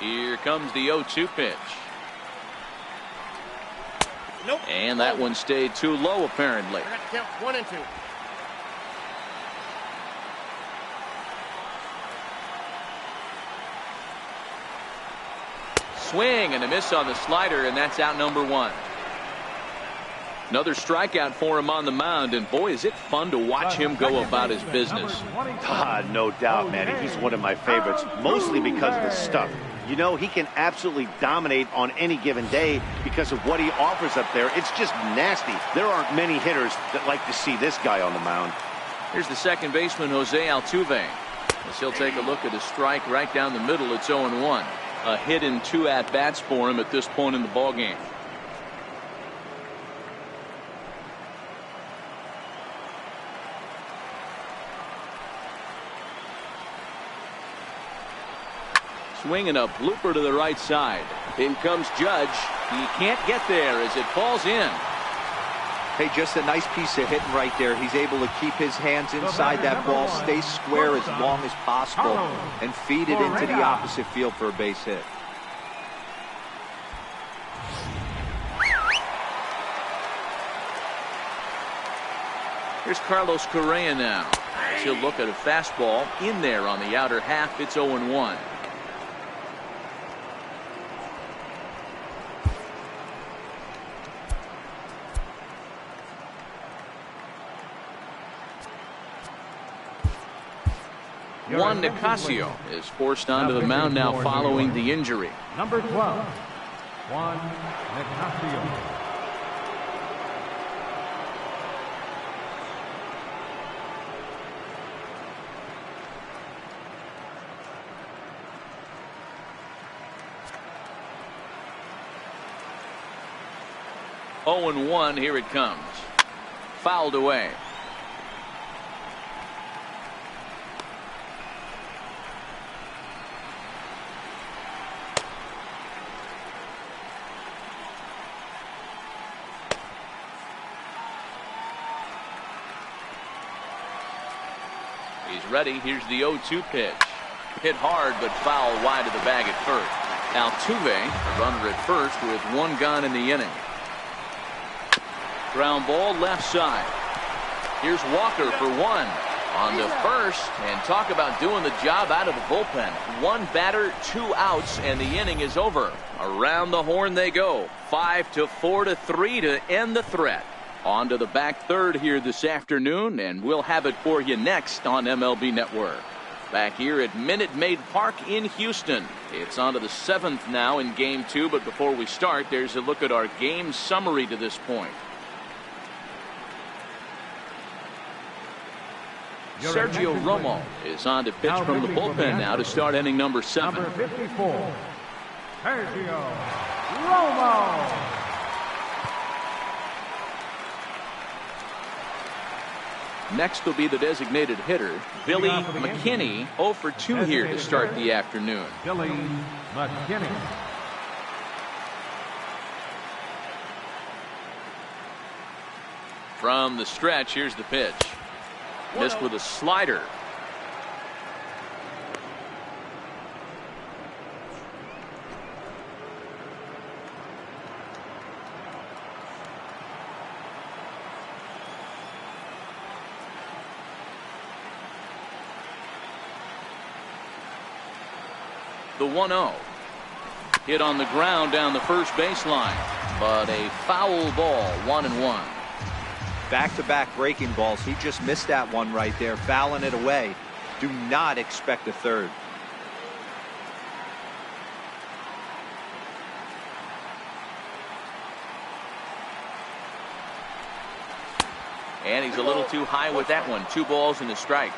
Here comes the 0-2 pitch. Nope. And that one stayed too low, apparently. I got to count 1 and 2. Swing and a miss on the slider, and that's out number 1. Another strikeout for him on the mound, and boy, is it fun to watch him go about his business. No doubt, Manny. He's one of my favorites, mostly because of his stuff. You know, he can absolutely dominate on any given day because of what he offers up there. It's just nasty. There aren't many hitters that like to see this guy on the mound. Here's the second baseman, Jose Altuve. As he'll take a look at a strike right down the middle. It's 0-1. A hit in 2 at-bats for him at this point in the ballgame. Swing and a blooper to the right side. In comes Judge. He can't get there as it falls in. Hey, just a nice piece of hitting right there. He's able to keep his hands inside that ball, stay square as long as possible, and feed it into the opposite field for a base hit. Here's Carlos Correa now. He'll look at a fastball in there on the outer half. It's 0-1. Juan Nicasio is forced onto the mound now following the injury. Number 12, Juan Nicasio. Oh, 0-1. Here it comes. Fouled away. He's ready. Here's the 0-2 pitch. Hit hard, but foul wide of the bag at first. Altuve, a runner at first with 1 gone in the inning. Ground ball left side. Here's Walker for 1. On to first, and talk about doing the job out of the bullpen. 1 batter, 2 outs, and the inning is over. Around the horn they go. 5-4-3 to end the threat. On to the back third here this afternoon, and we'll have it for you next on MLB Network. Back here at Minute Maid Park in Houston. It's on to the 7th now in Game 2, but before we start, there's a look at our game summary to this point. Sergio Romo is on to pitch from the bullpen now to start inning number 7. Number 54, Sergio Romo. Next will be the designated hitter, Billy McKinney, 0 for 2 here to start the afternoon. Billy McKinney. From the stretch, here's the pitch. Missed with a slider. The 1-0. Hit on the ground down the first baseline, but a foul ball, 1-1. Back-to-back breaking balls. He just missed that one right there, fouling it away. Do not expect a third. And he's a little too high with that one. 2 balls and a strike.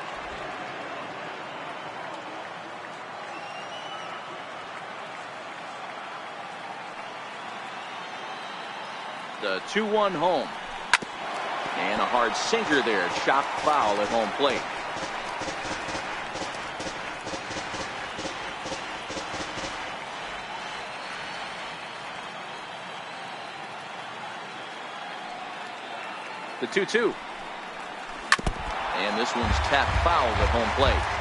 The 2-1 home. And a hard sinker there. Chopped foul at home plate. The 2-2. And this one's tapped foul at home plate.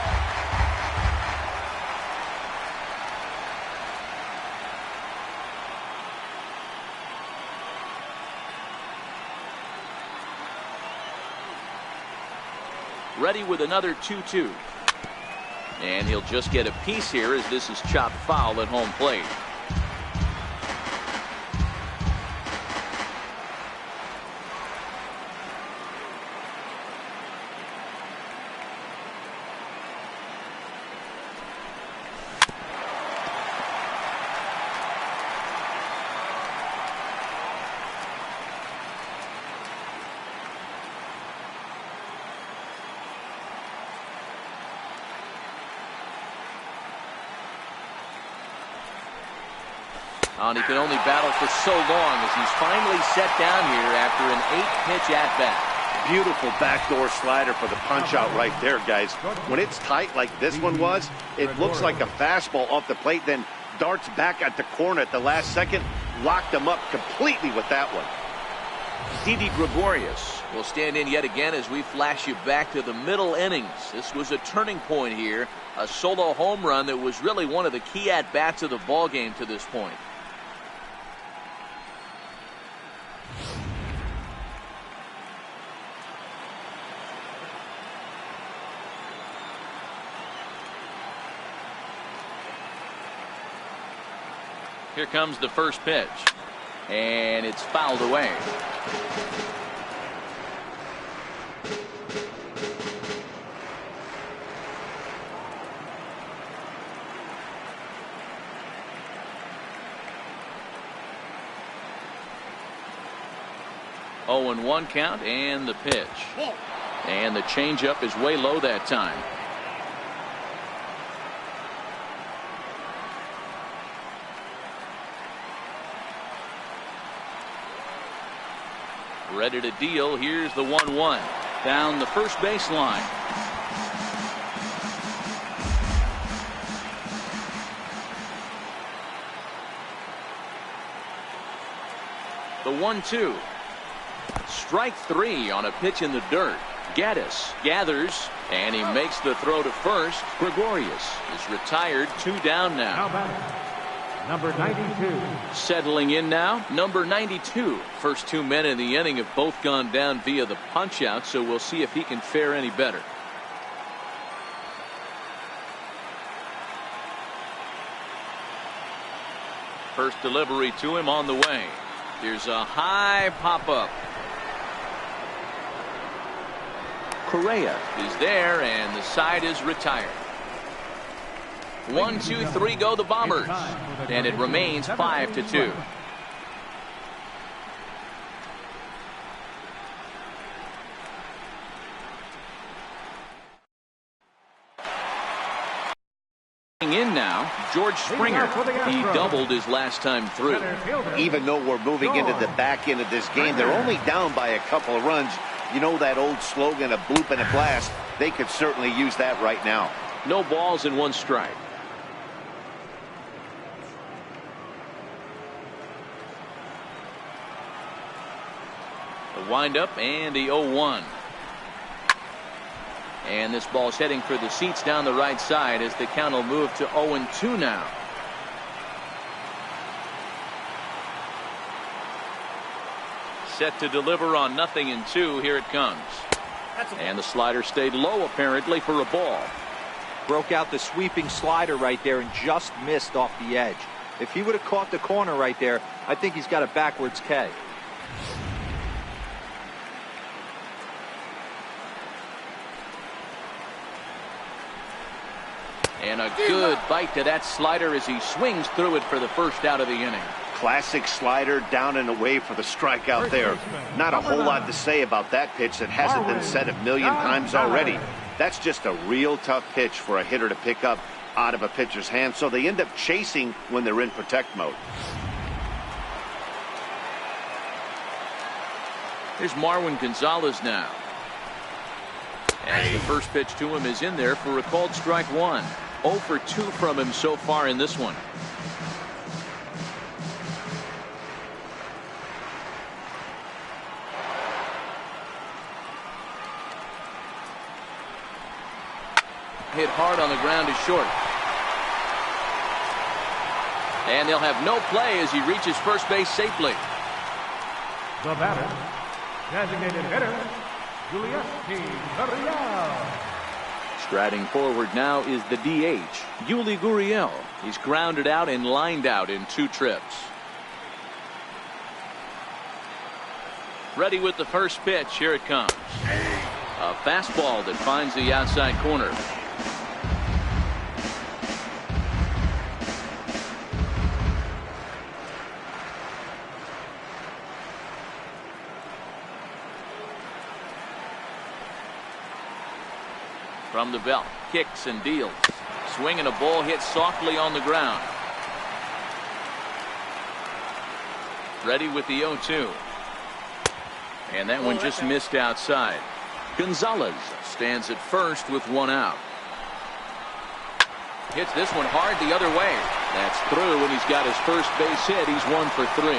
Ready with another 2-2. And he'll just get a piece here as this is chopped foul at home plate. And he can only battle for so long as he's finally set down here after an 8-pitch at-bat. Beautiful backdoor slider for the punch-out right there, guys. When it's tight like this one was, it looks like a fastball off the plate, then darts back at the corner at the last second. Locked him up completely with that one. Didi Gregorius will stand in yet again as we flash you back to the middle innings. This was a turning point here. A solo home run that was really one of the key at-bats of the ballgame to this point. Here comes the first pitch. And it's fouled away. Oh, and 1 count and the pitch. And the changeup is way low that time. Ready to deal. Here's the 1-1 down the first baseline. The 1-2. Strike 3 on a pitch in the dirt. Gaddis gathers and he makes the throw to first. Gregorius is retired. 2 down now. Number 92. Settling in now, number 92. First 2 men in the inning have both gone down via the punch out, so we'll see if he can fare any better. First delivery to him on the way. Here's a high pop up. Correa is there and the side is retired. 1, 2, 3 go the Bombers, and it remains 5-2. now. George Springer. He doubled his last time through. Even though we're moving into the back end of this game, they're only down by a couple of runs. You know that old slogan, a bloop and a blast? They could certainly use that right now. No balls and 1 strike. The windup and the 0-1. And this ball's heading for the seats down the right side as the count will move to 0-2 now. Set to deliver on 0-2. Here it comes. And the slider stayed low apparently for a ball. Broke out the sweeping slider right there and just missed off the edge. If he would have caught the corner right there, I think he's got a backwards K. And a good bite to that slider as he swings through it for the first out of the inning. Classic slider, down and away for the strikeout there. Not a whole lot to say about that pitch that hasn't been said a million times already. That's just a real tough pitch for a hitter to pick up out of a pitcher's hand, so they end up chasing when they're in protect mode. Here's Marwin Gonzalez now. As the first pitch to him is in there for a called strike 1. 0 for 2 from him so far in this one. Hit hard on the ground is short. And they'll have no play as he reaches first base safely. The batter, designated hitter, Gurriel. Striding forward now is the DH, Yuli Gurriel. He's grounded out and lined out in 2 trips. Ready with the first pitch. Here it comes. A fastball that finds the outside corner. From the belt, kicks and deals. Swinging a ball hit softly on the ground. Ready with the 0-2. And that one just missed outside. Gonzalez stands at first with 1 out. Hits this one hard the other way. That's through, and he's got his first base hit. He's 1 for 3.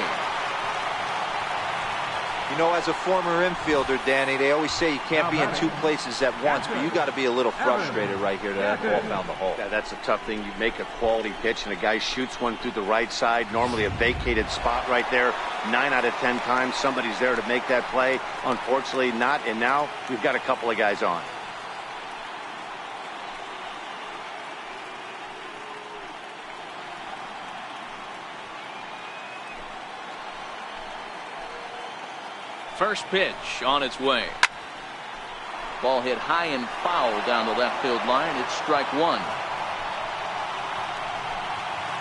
You know, as a former infielder, Danny, they always say you can't be in 2 places at once, but you got to be a little frustrated right here that ball found the hole. Yeah, that's a tough thing. You make a quality pitch and a guy shoots one through the right side, normally a vacated spot right there. 9 out of 10 times somebody's there to make that play. Unfortunately not, and now we've got a couple of guys on. First pitch on its way. Ball hit high and foul down the left field line. It's strike 1.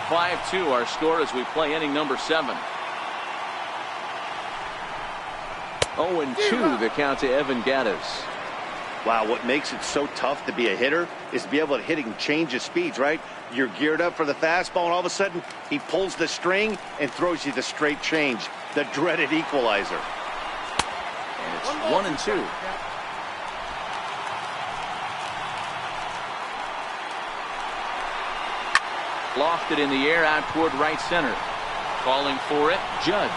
5-2 our score as we play inning number 7. 0-2 the count to Evan Gattis. Wow, what makes it so tough to be a hitter is to be able to hit and change his speeds, right? You're geared up for the fastball, and all of a sudden he pulls the string and throws you the straight change, the dreaded equalizer. And it's 1-2. Lofted in the air out toward right center. Calling for it, Judge.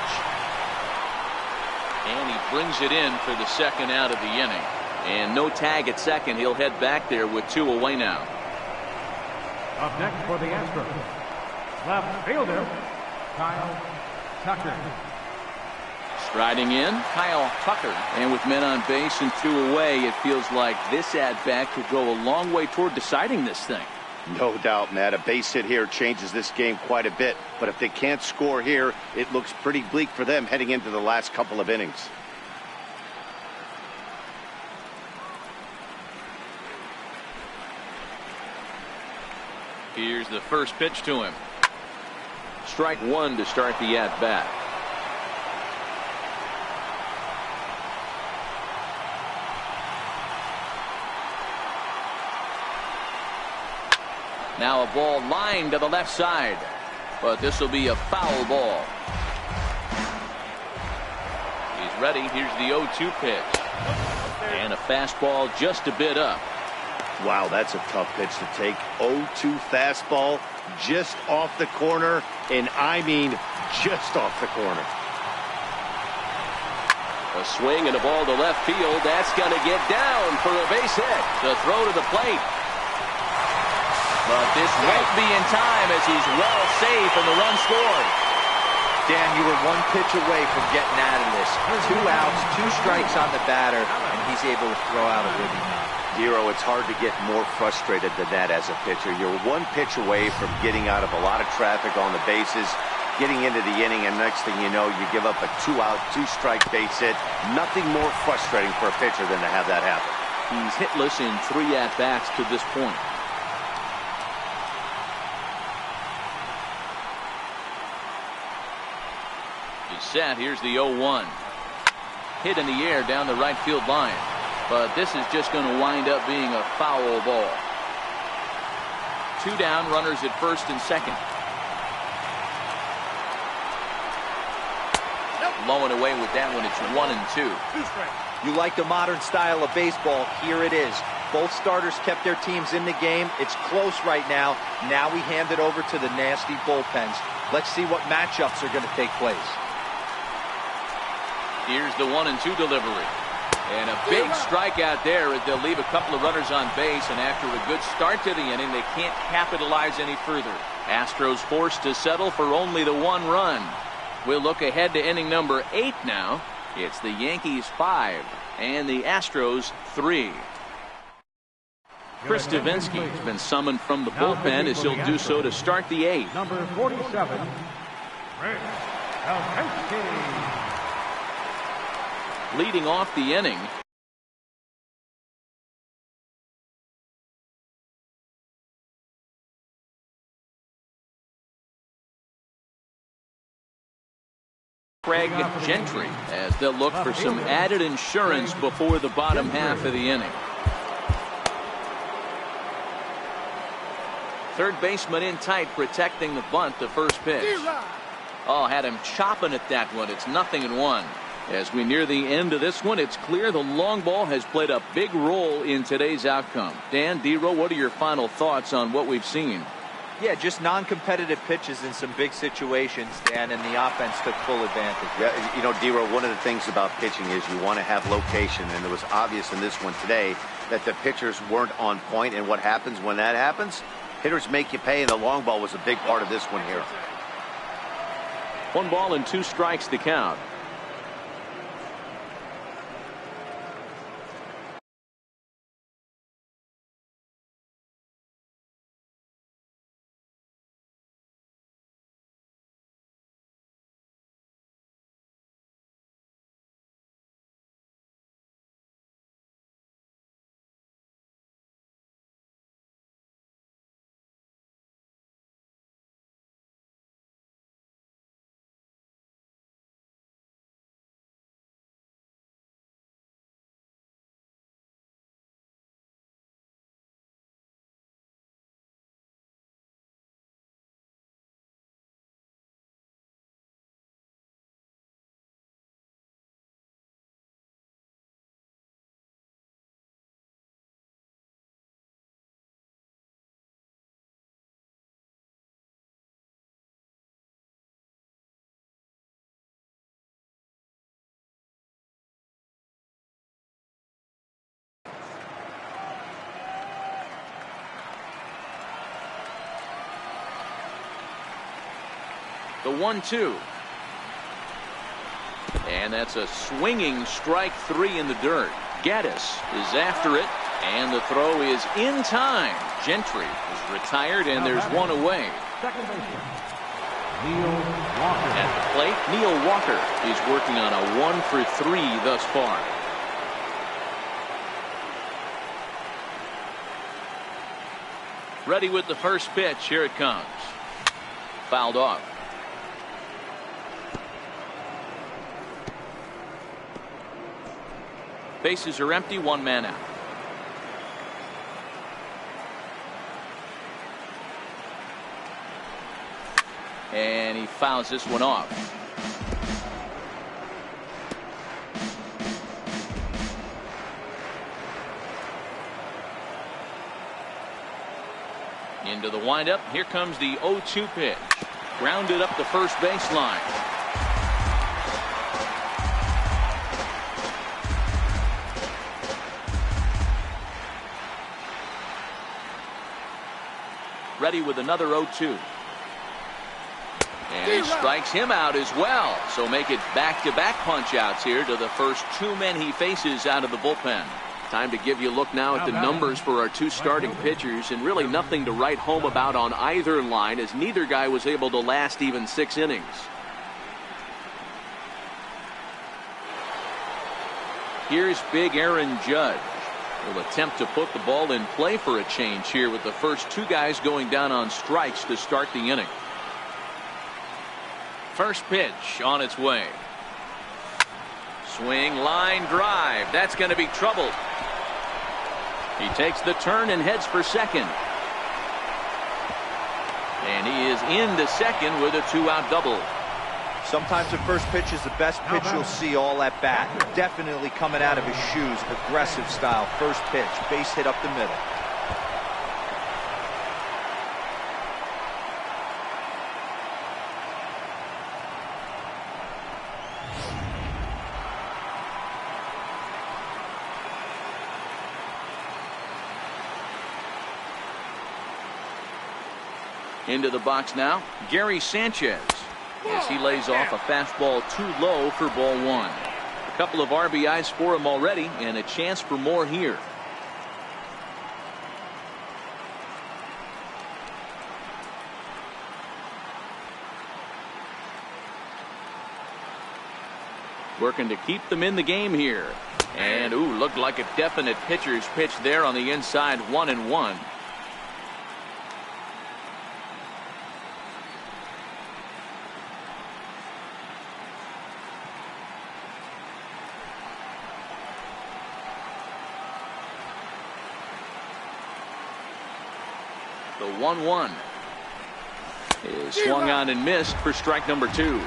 And he brings it in for the second out of the inning. And no tag at second. He'll head back there with 2 away now. Up next for the Astros, left fielder, Kyle Tucker. Striding in, Kyle Tucker. And with men on base and 2 away, it feels like this at-bat could go a long way toward deciding this thing. No doubt, Matt. A base hit here changes this game quite a bit. But if they can't score here, it looks pretty bleak for them heading into the last couple of innings. Here's the first pitch to him. Strike 1 to start the at-bat. Now a ball lined to the left side, but this will be a foul ball. He's ready. Here's the 0-2 pitch. And a fastball just a bit up. Wow, that's a tough pitch to take. 0-2 fastball just off the corner, and I mean just off the corner. A swing and a ball to left field. That's going to get down for a base hit. The throw to the plate. But this won't be in time as he's well safe and the run scored. Dan, you were one pitch away from getting out of this. 2 outs, 2 strikes on the batter, and he's able to throw out a winning run. Dero, it's hard to get more frustrated than that as a pitcher. You're 1 pitch away from getting out of a lot of traffic on the bases, getting into the inning, and next thing you know, you give up a 2-out, 2-strike base hit. Nothing more frustrating for a pitcher than to have that happen. He's hitless in 3 at-bats to this point. He's set. Here's the 0-1. Hit in the air down the right field line. But this is just going to wind up being a foul ball. 2 down, runners at first and second. Blowing away with that one. It's 1-2. You like the modern style of baseball. Here it is. Both starters kept their teams in the game. It's close right now. Now we hand it over to the nasty bullpens. Let's see what matchups are going to take place. Here's the 1-2 delivery. And a big strikeout there as they'll leave a couple of runners on base, and after a good start to the inning, they can't capitalize any further. Astros forced to settle for only the 1 run. We'll look ahead to inning number 8 now. It's the Yankees 5 and the Astros 3. Chris Davinsky has been summoned from the bullpen as he'll do so to start the 8th. Number 47, Chris Davinsky. Leading off the inning, Craig Gentry, as they'll look for some added insurance before the bottom half of the inning. Third baseman in tight, protecting the bunt, the first pitch. Oh, had him chopping at that one. It's 0-1. As we near the end of this one, it's clear the long ball has played a big role in today's outcome. Dan, Dero, what are your final thoughts on what we've seen? Yeah, just non-competitive pitches in some big situations, Dan, and the offense took full advantage. Yeah, you know, Dero, one of the things about pitching is you want to have location, and it was obvious in this one today that the pitchers weren't on point, and what happens when that happens? Hitters make you pay, and the long ball was a big part of this one here. 1 ball and 2 strikes to count. The 1-2. And that's a swinging strike 3 in the dirt. Gaddis is after it, and the throw is in time. Gentry is retired, and there's 1 away. Second baseman, Neil Walker. At the plate, Neil Walker is working on a 1 for 3 thus far. Ready with the first pitch. Here it comes. Fouled off. Bases are empty, 1 man out. And he fouls this one off. Into the windup. Here comes the 0-2 pitch. Grounded up the first baseline. Ready with another 0-2. And he strikes him out as well. So make it back-to-back punch-outs here to the first two men he faces out of the bullpen. Time to give you a look now at the numbers for our two starting pitchers, and really nothing to write home about on either line, as neither guy was able to last even 6 innings. Here's big Aaron Judge. Will attempt to put the ball in play for a change here with the first two guys going down on strikes to start the inning. First pitch on its way. Swing, line drive. That's going to be trouble. He takes the turn and heads for second. And he is into second with a 2-out double. Sometimes the first pitch is the best pitch you'll see all at bat. Definitely coming out of his shoes. Aggressive style. First pitch. Base hit up the middle. Into the box now, Gary Sanchez, as he lays off a fastball too low for ball one. A couple of RBIs for him already, and a chance for more here. Working to keep them in the game here. And, looked like a definite pitcher's pitch there on the inside, 1-1. The 1-1 is swung on and missed for strike number 2.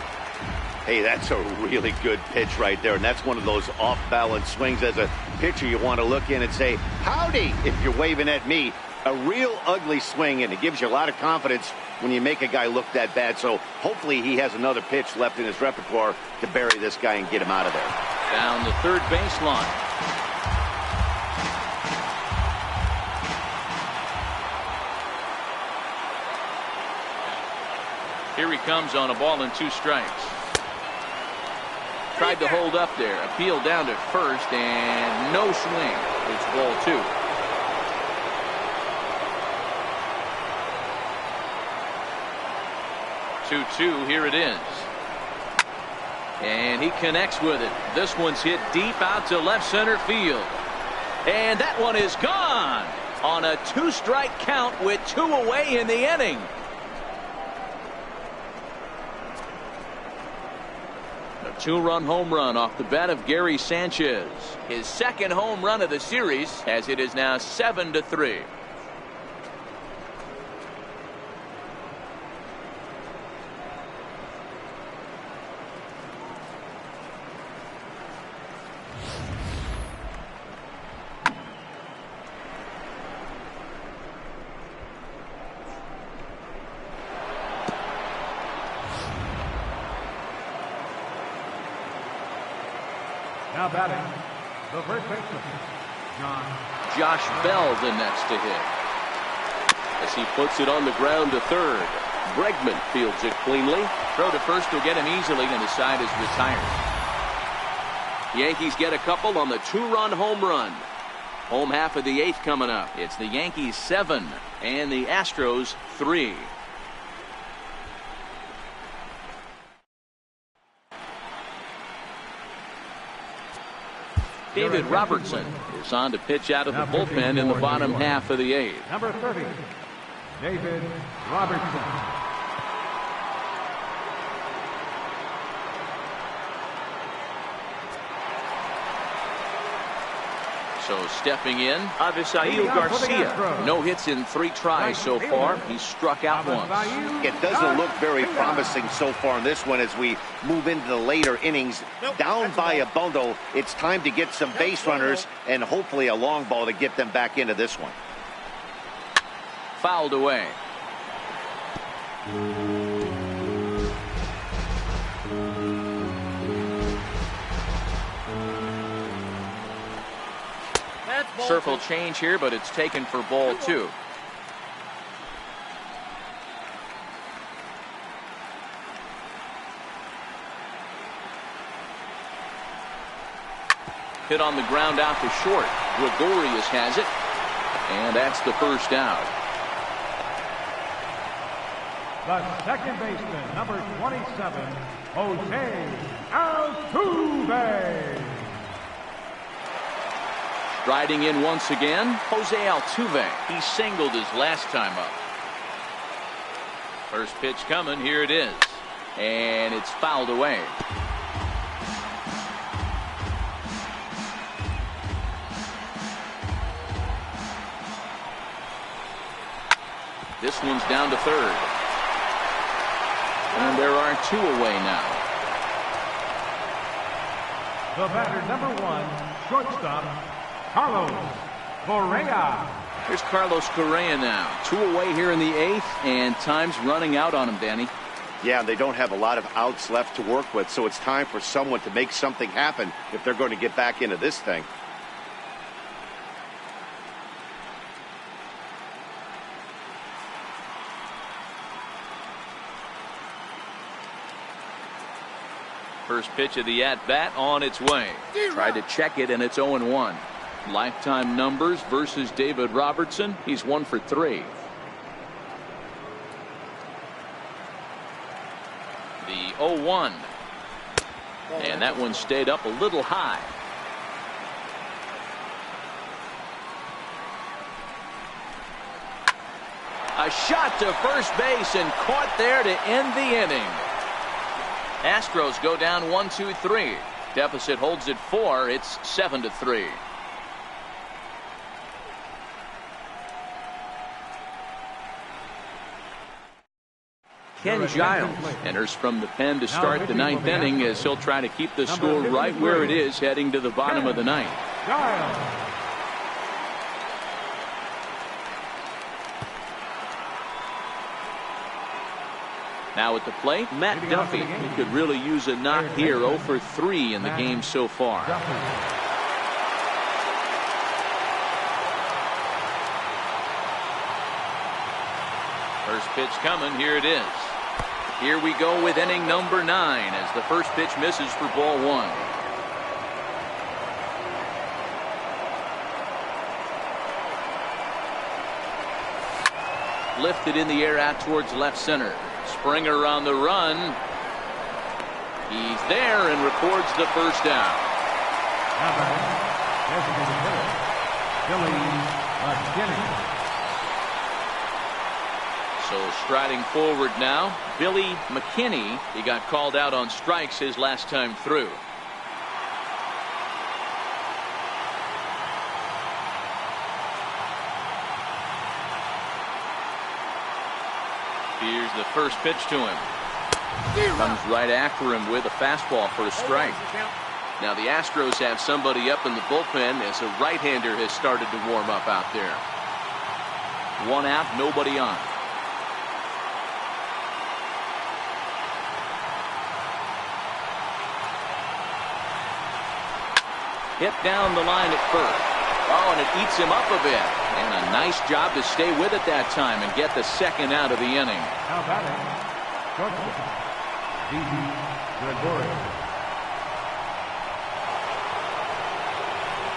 Hey, that's a really good pitch right there, and that's one of those off-balance swings. As a pitcher, you want to look in and say, howdy, if you're waving at me. A real ugly swing, and it gives you a lot of confidence when you make a guy look that bad. So hopefully he has another pitch left in his repertoire to bury this guy and get him out of there. Down the third baseline. Here he comes on a ball and 2 strikes. Tried to hold up there. Appeal down to first, and no swing. It's ball 2. Two, here it is. And he connects with it. This one's hit deep out to left center field. And that one is gone on a 2-strike count with 2 away in the inning. A 2-run home run off the bat of Gary Sanchez. His second home run of the series, as it is now 7-3. Now batting, the first baseman, Josh Bell the next to hit. As he puts it on the ground to third. Bregman fields it cleanly. Throw to first will get him easily, and the side is retired. Yankees get a couple on the 2-run home run. Home half of the 8th coming up. It's the Yankees 7 and the Astros 3. David Robertson is on to pitch out of the bullpen in the bottom half of the 8th. number 30, David Robertson. So stepping in, Avisail Garcia. no hits in 3 tries so far. He's struck out once. It doesn't look very promising so far in this one as we move into the later innings. Down by a bundle, it's time to get some base runners and hopefully a long ball to get them back into this one. Fouled away. Circle change here, but it's taken for ball 2. Hit on the ground out to short. Gregorius has it, and that's the first out. The second baseman, number 27, Jose Altuve. Riding in once again, Jose Altuve. He singled his last time up. First pitch coming. Here it is. And it's fouled away. This one's down to third. And there are 2 away now. The batter, number 1, shortstop, Carlos Correa. Here's Carlos Correa now. 2 away here in the 8th, and time's running out on him, Danny. Yeah, they don't have a lot of outs left to work with, so it's time for someone to make something happen if they're going to get back into this thing. First pitch of the at-bat on its way. Tried to check it, and it's 0-1. Lifetime numbers versus David Robertson. He's 1 for 3. The 0-1. And that one stayed up a little high. A shot to first base and caught there to end the inning. Astros go down 1-2-3. Deficit holds at 4. It's 7-3. Ken Giles enters from the pen to start the 9th inning as he'll try to keep the score right where it is heading to the bottom of the 9th. Giles. Now at the plate, Matt Duffy. He could really use a knock here. 0 for 3 in the game so far. First pitch coming. Here it is. Here we go with inning number 9 as the first pitch misses for ball 1. Lifted in the air out towards left center. Springer on the run. He's there and records the first down. So striding forward now, Billy McKinney. He got called out on strikes his last time through. Here's the first pitch to him. Comes right after him with a fastball for a strike. Now the Astros have somebody up in the bullpen as a right-hander has started to warm up out there. 1 out, nobody on. Hit down the line at first. Oh, and it eats him up a bit. And a nice job to stay with it that time and get the second out of the inning. How about it? Gregorius.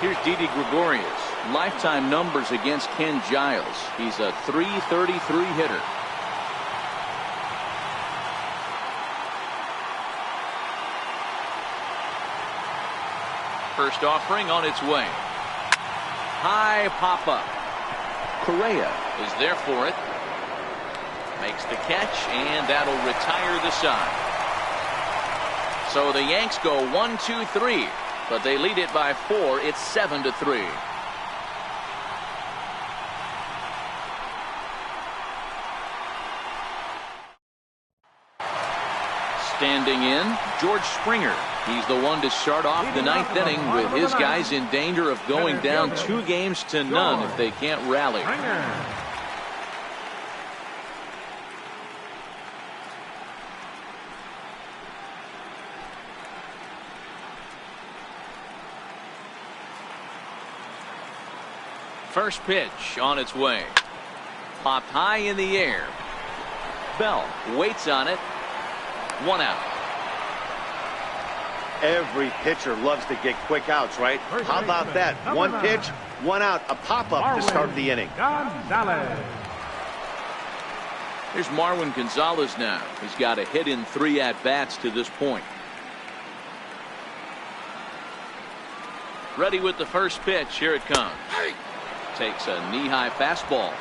Here's Didi Gregorius. Lifetime numbers against Ken Giles. He's a .333 hitter. First offering on its way. High pop up. Correa is there for it. Makes the catch, and that'll retire the side. So the Yanks go 1-2-3, but they lead it by 4. It's 7-3. Standing in, George Springer. He's the one to start off the ninth inning with his guys in danger of going down 2-0 if they can't rally. First pitch on its way. Popped high in the air. Bell waits on it. 1 out. Every pitcher loves to get quick outs, right? How about that? 1 pitch, 1 out, a pop-up to start the inning. Here's Marwin Gonzalez now. He's got a hit in 3 at-bats to this point. Ready with the first pitch. Here it comes. Takes a knee-high fastball.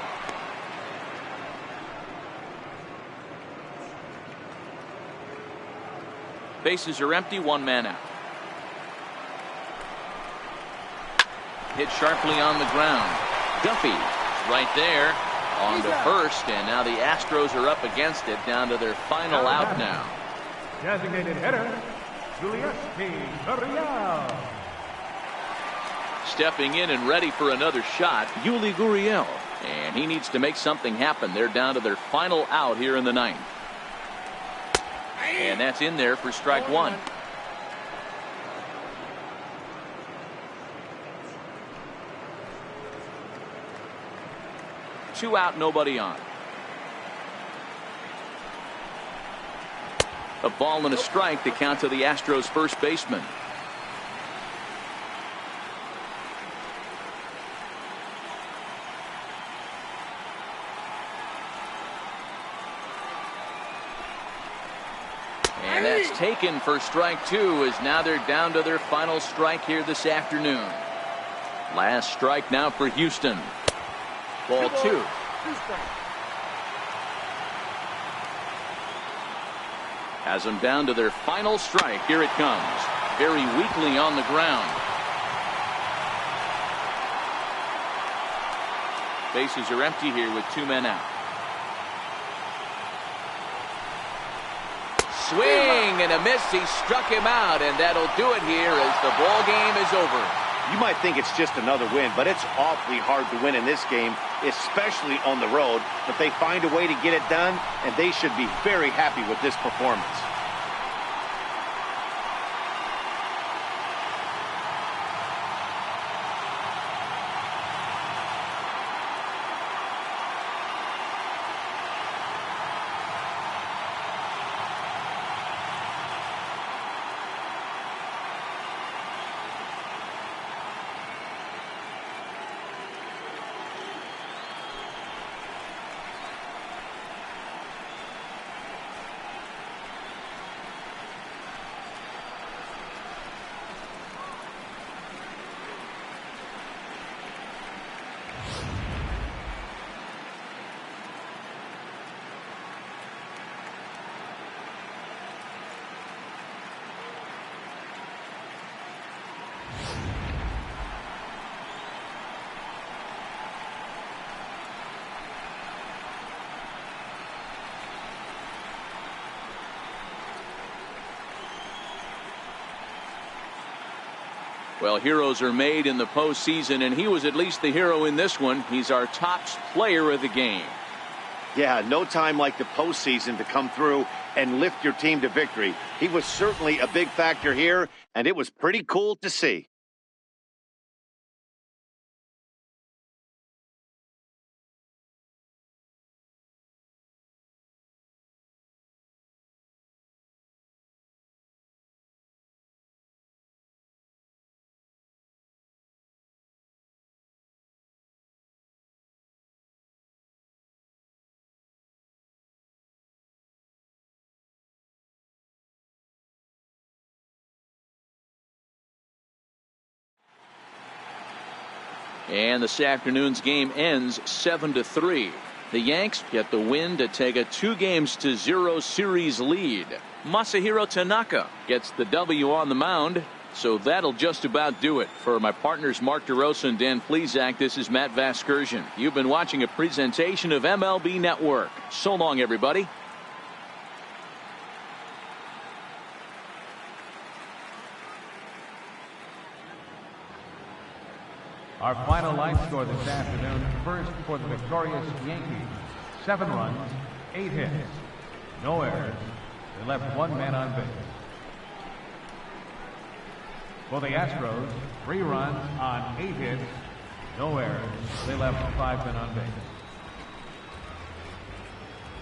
Bases are empty, 1 man out. Hit sharply on the ground. Duffy right there on to first, and now the Astros are up against it, down to their final out now. Designated hitter, Julius Gurriel. Stepping in and ready for another shot, Yuli Gurriel, and he needs to make something happen. They're down to their final out here in the ninth. And that's in there for strike 1. Two out, nobody on. A ball and a strike to count to the Astros first baseman. And that's taken for strike 2, as now they're down to their final strike here this afternoon. Last strike now for Houston. Ball 2. Has them down to their final strike. Here it comes. Very weakly on the ground. Bases are empty here with 2 men out. Swing and a miss. He struck him out, and that'll do it here as the ball game is over. You might think it's just another win, but it's awfully hard to win in this game, especially on the road. But they find a way to get it done, and they should be very happy with this performance. Well, heroes are made in the postseason, and he was at least the hero in this one. He's our top player of the game. Yeah, no time like the postseason to come through and lift your team to victory. He was certainly a big factor here, and it was pretty cool to see. And this afternoon's game ends 7-3. The Yanks get the win to take a 2-0 series lead. Masahiro Tanaka gets the W on the mound. So that'll just about do it. For my partners Mark DeRosa and Dan Plesac, this is Matt Vasgersian. You've been watching a presentation of MLB Network. So long, everybody. Our final line score this afternoon, first for the victorious Yankees, 7 runs, 8 hits, no errors. They left 1 man on base. For the Astros, 3 runs on 8 hits, no errors. They left 5 men on base.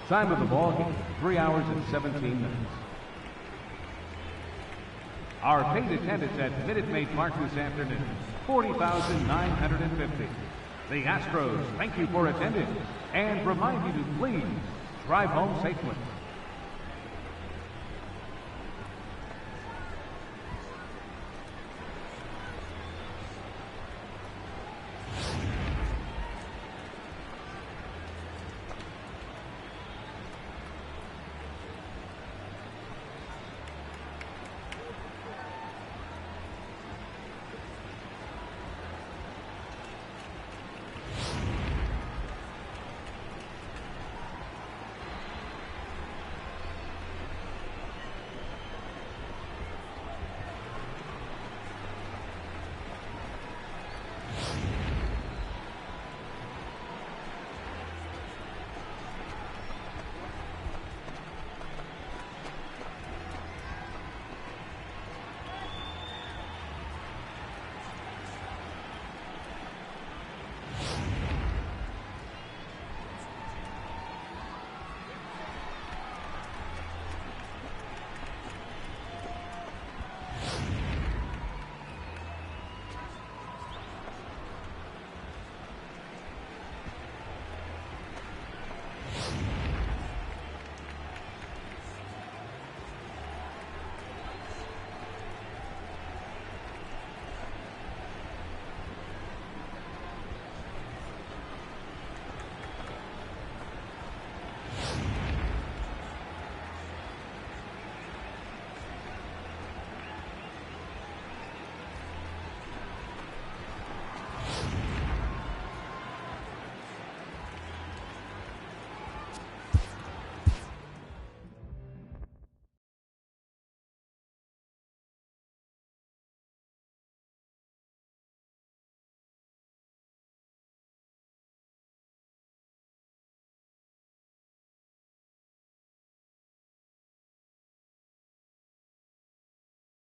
Time of the ball game, 3 hours and 17 minutes. Our paid attendance at Minute Maid Park this afternoon, 40,950. The Astros thank you for attending and remind you to please drive home safely.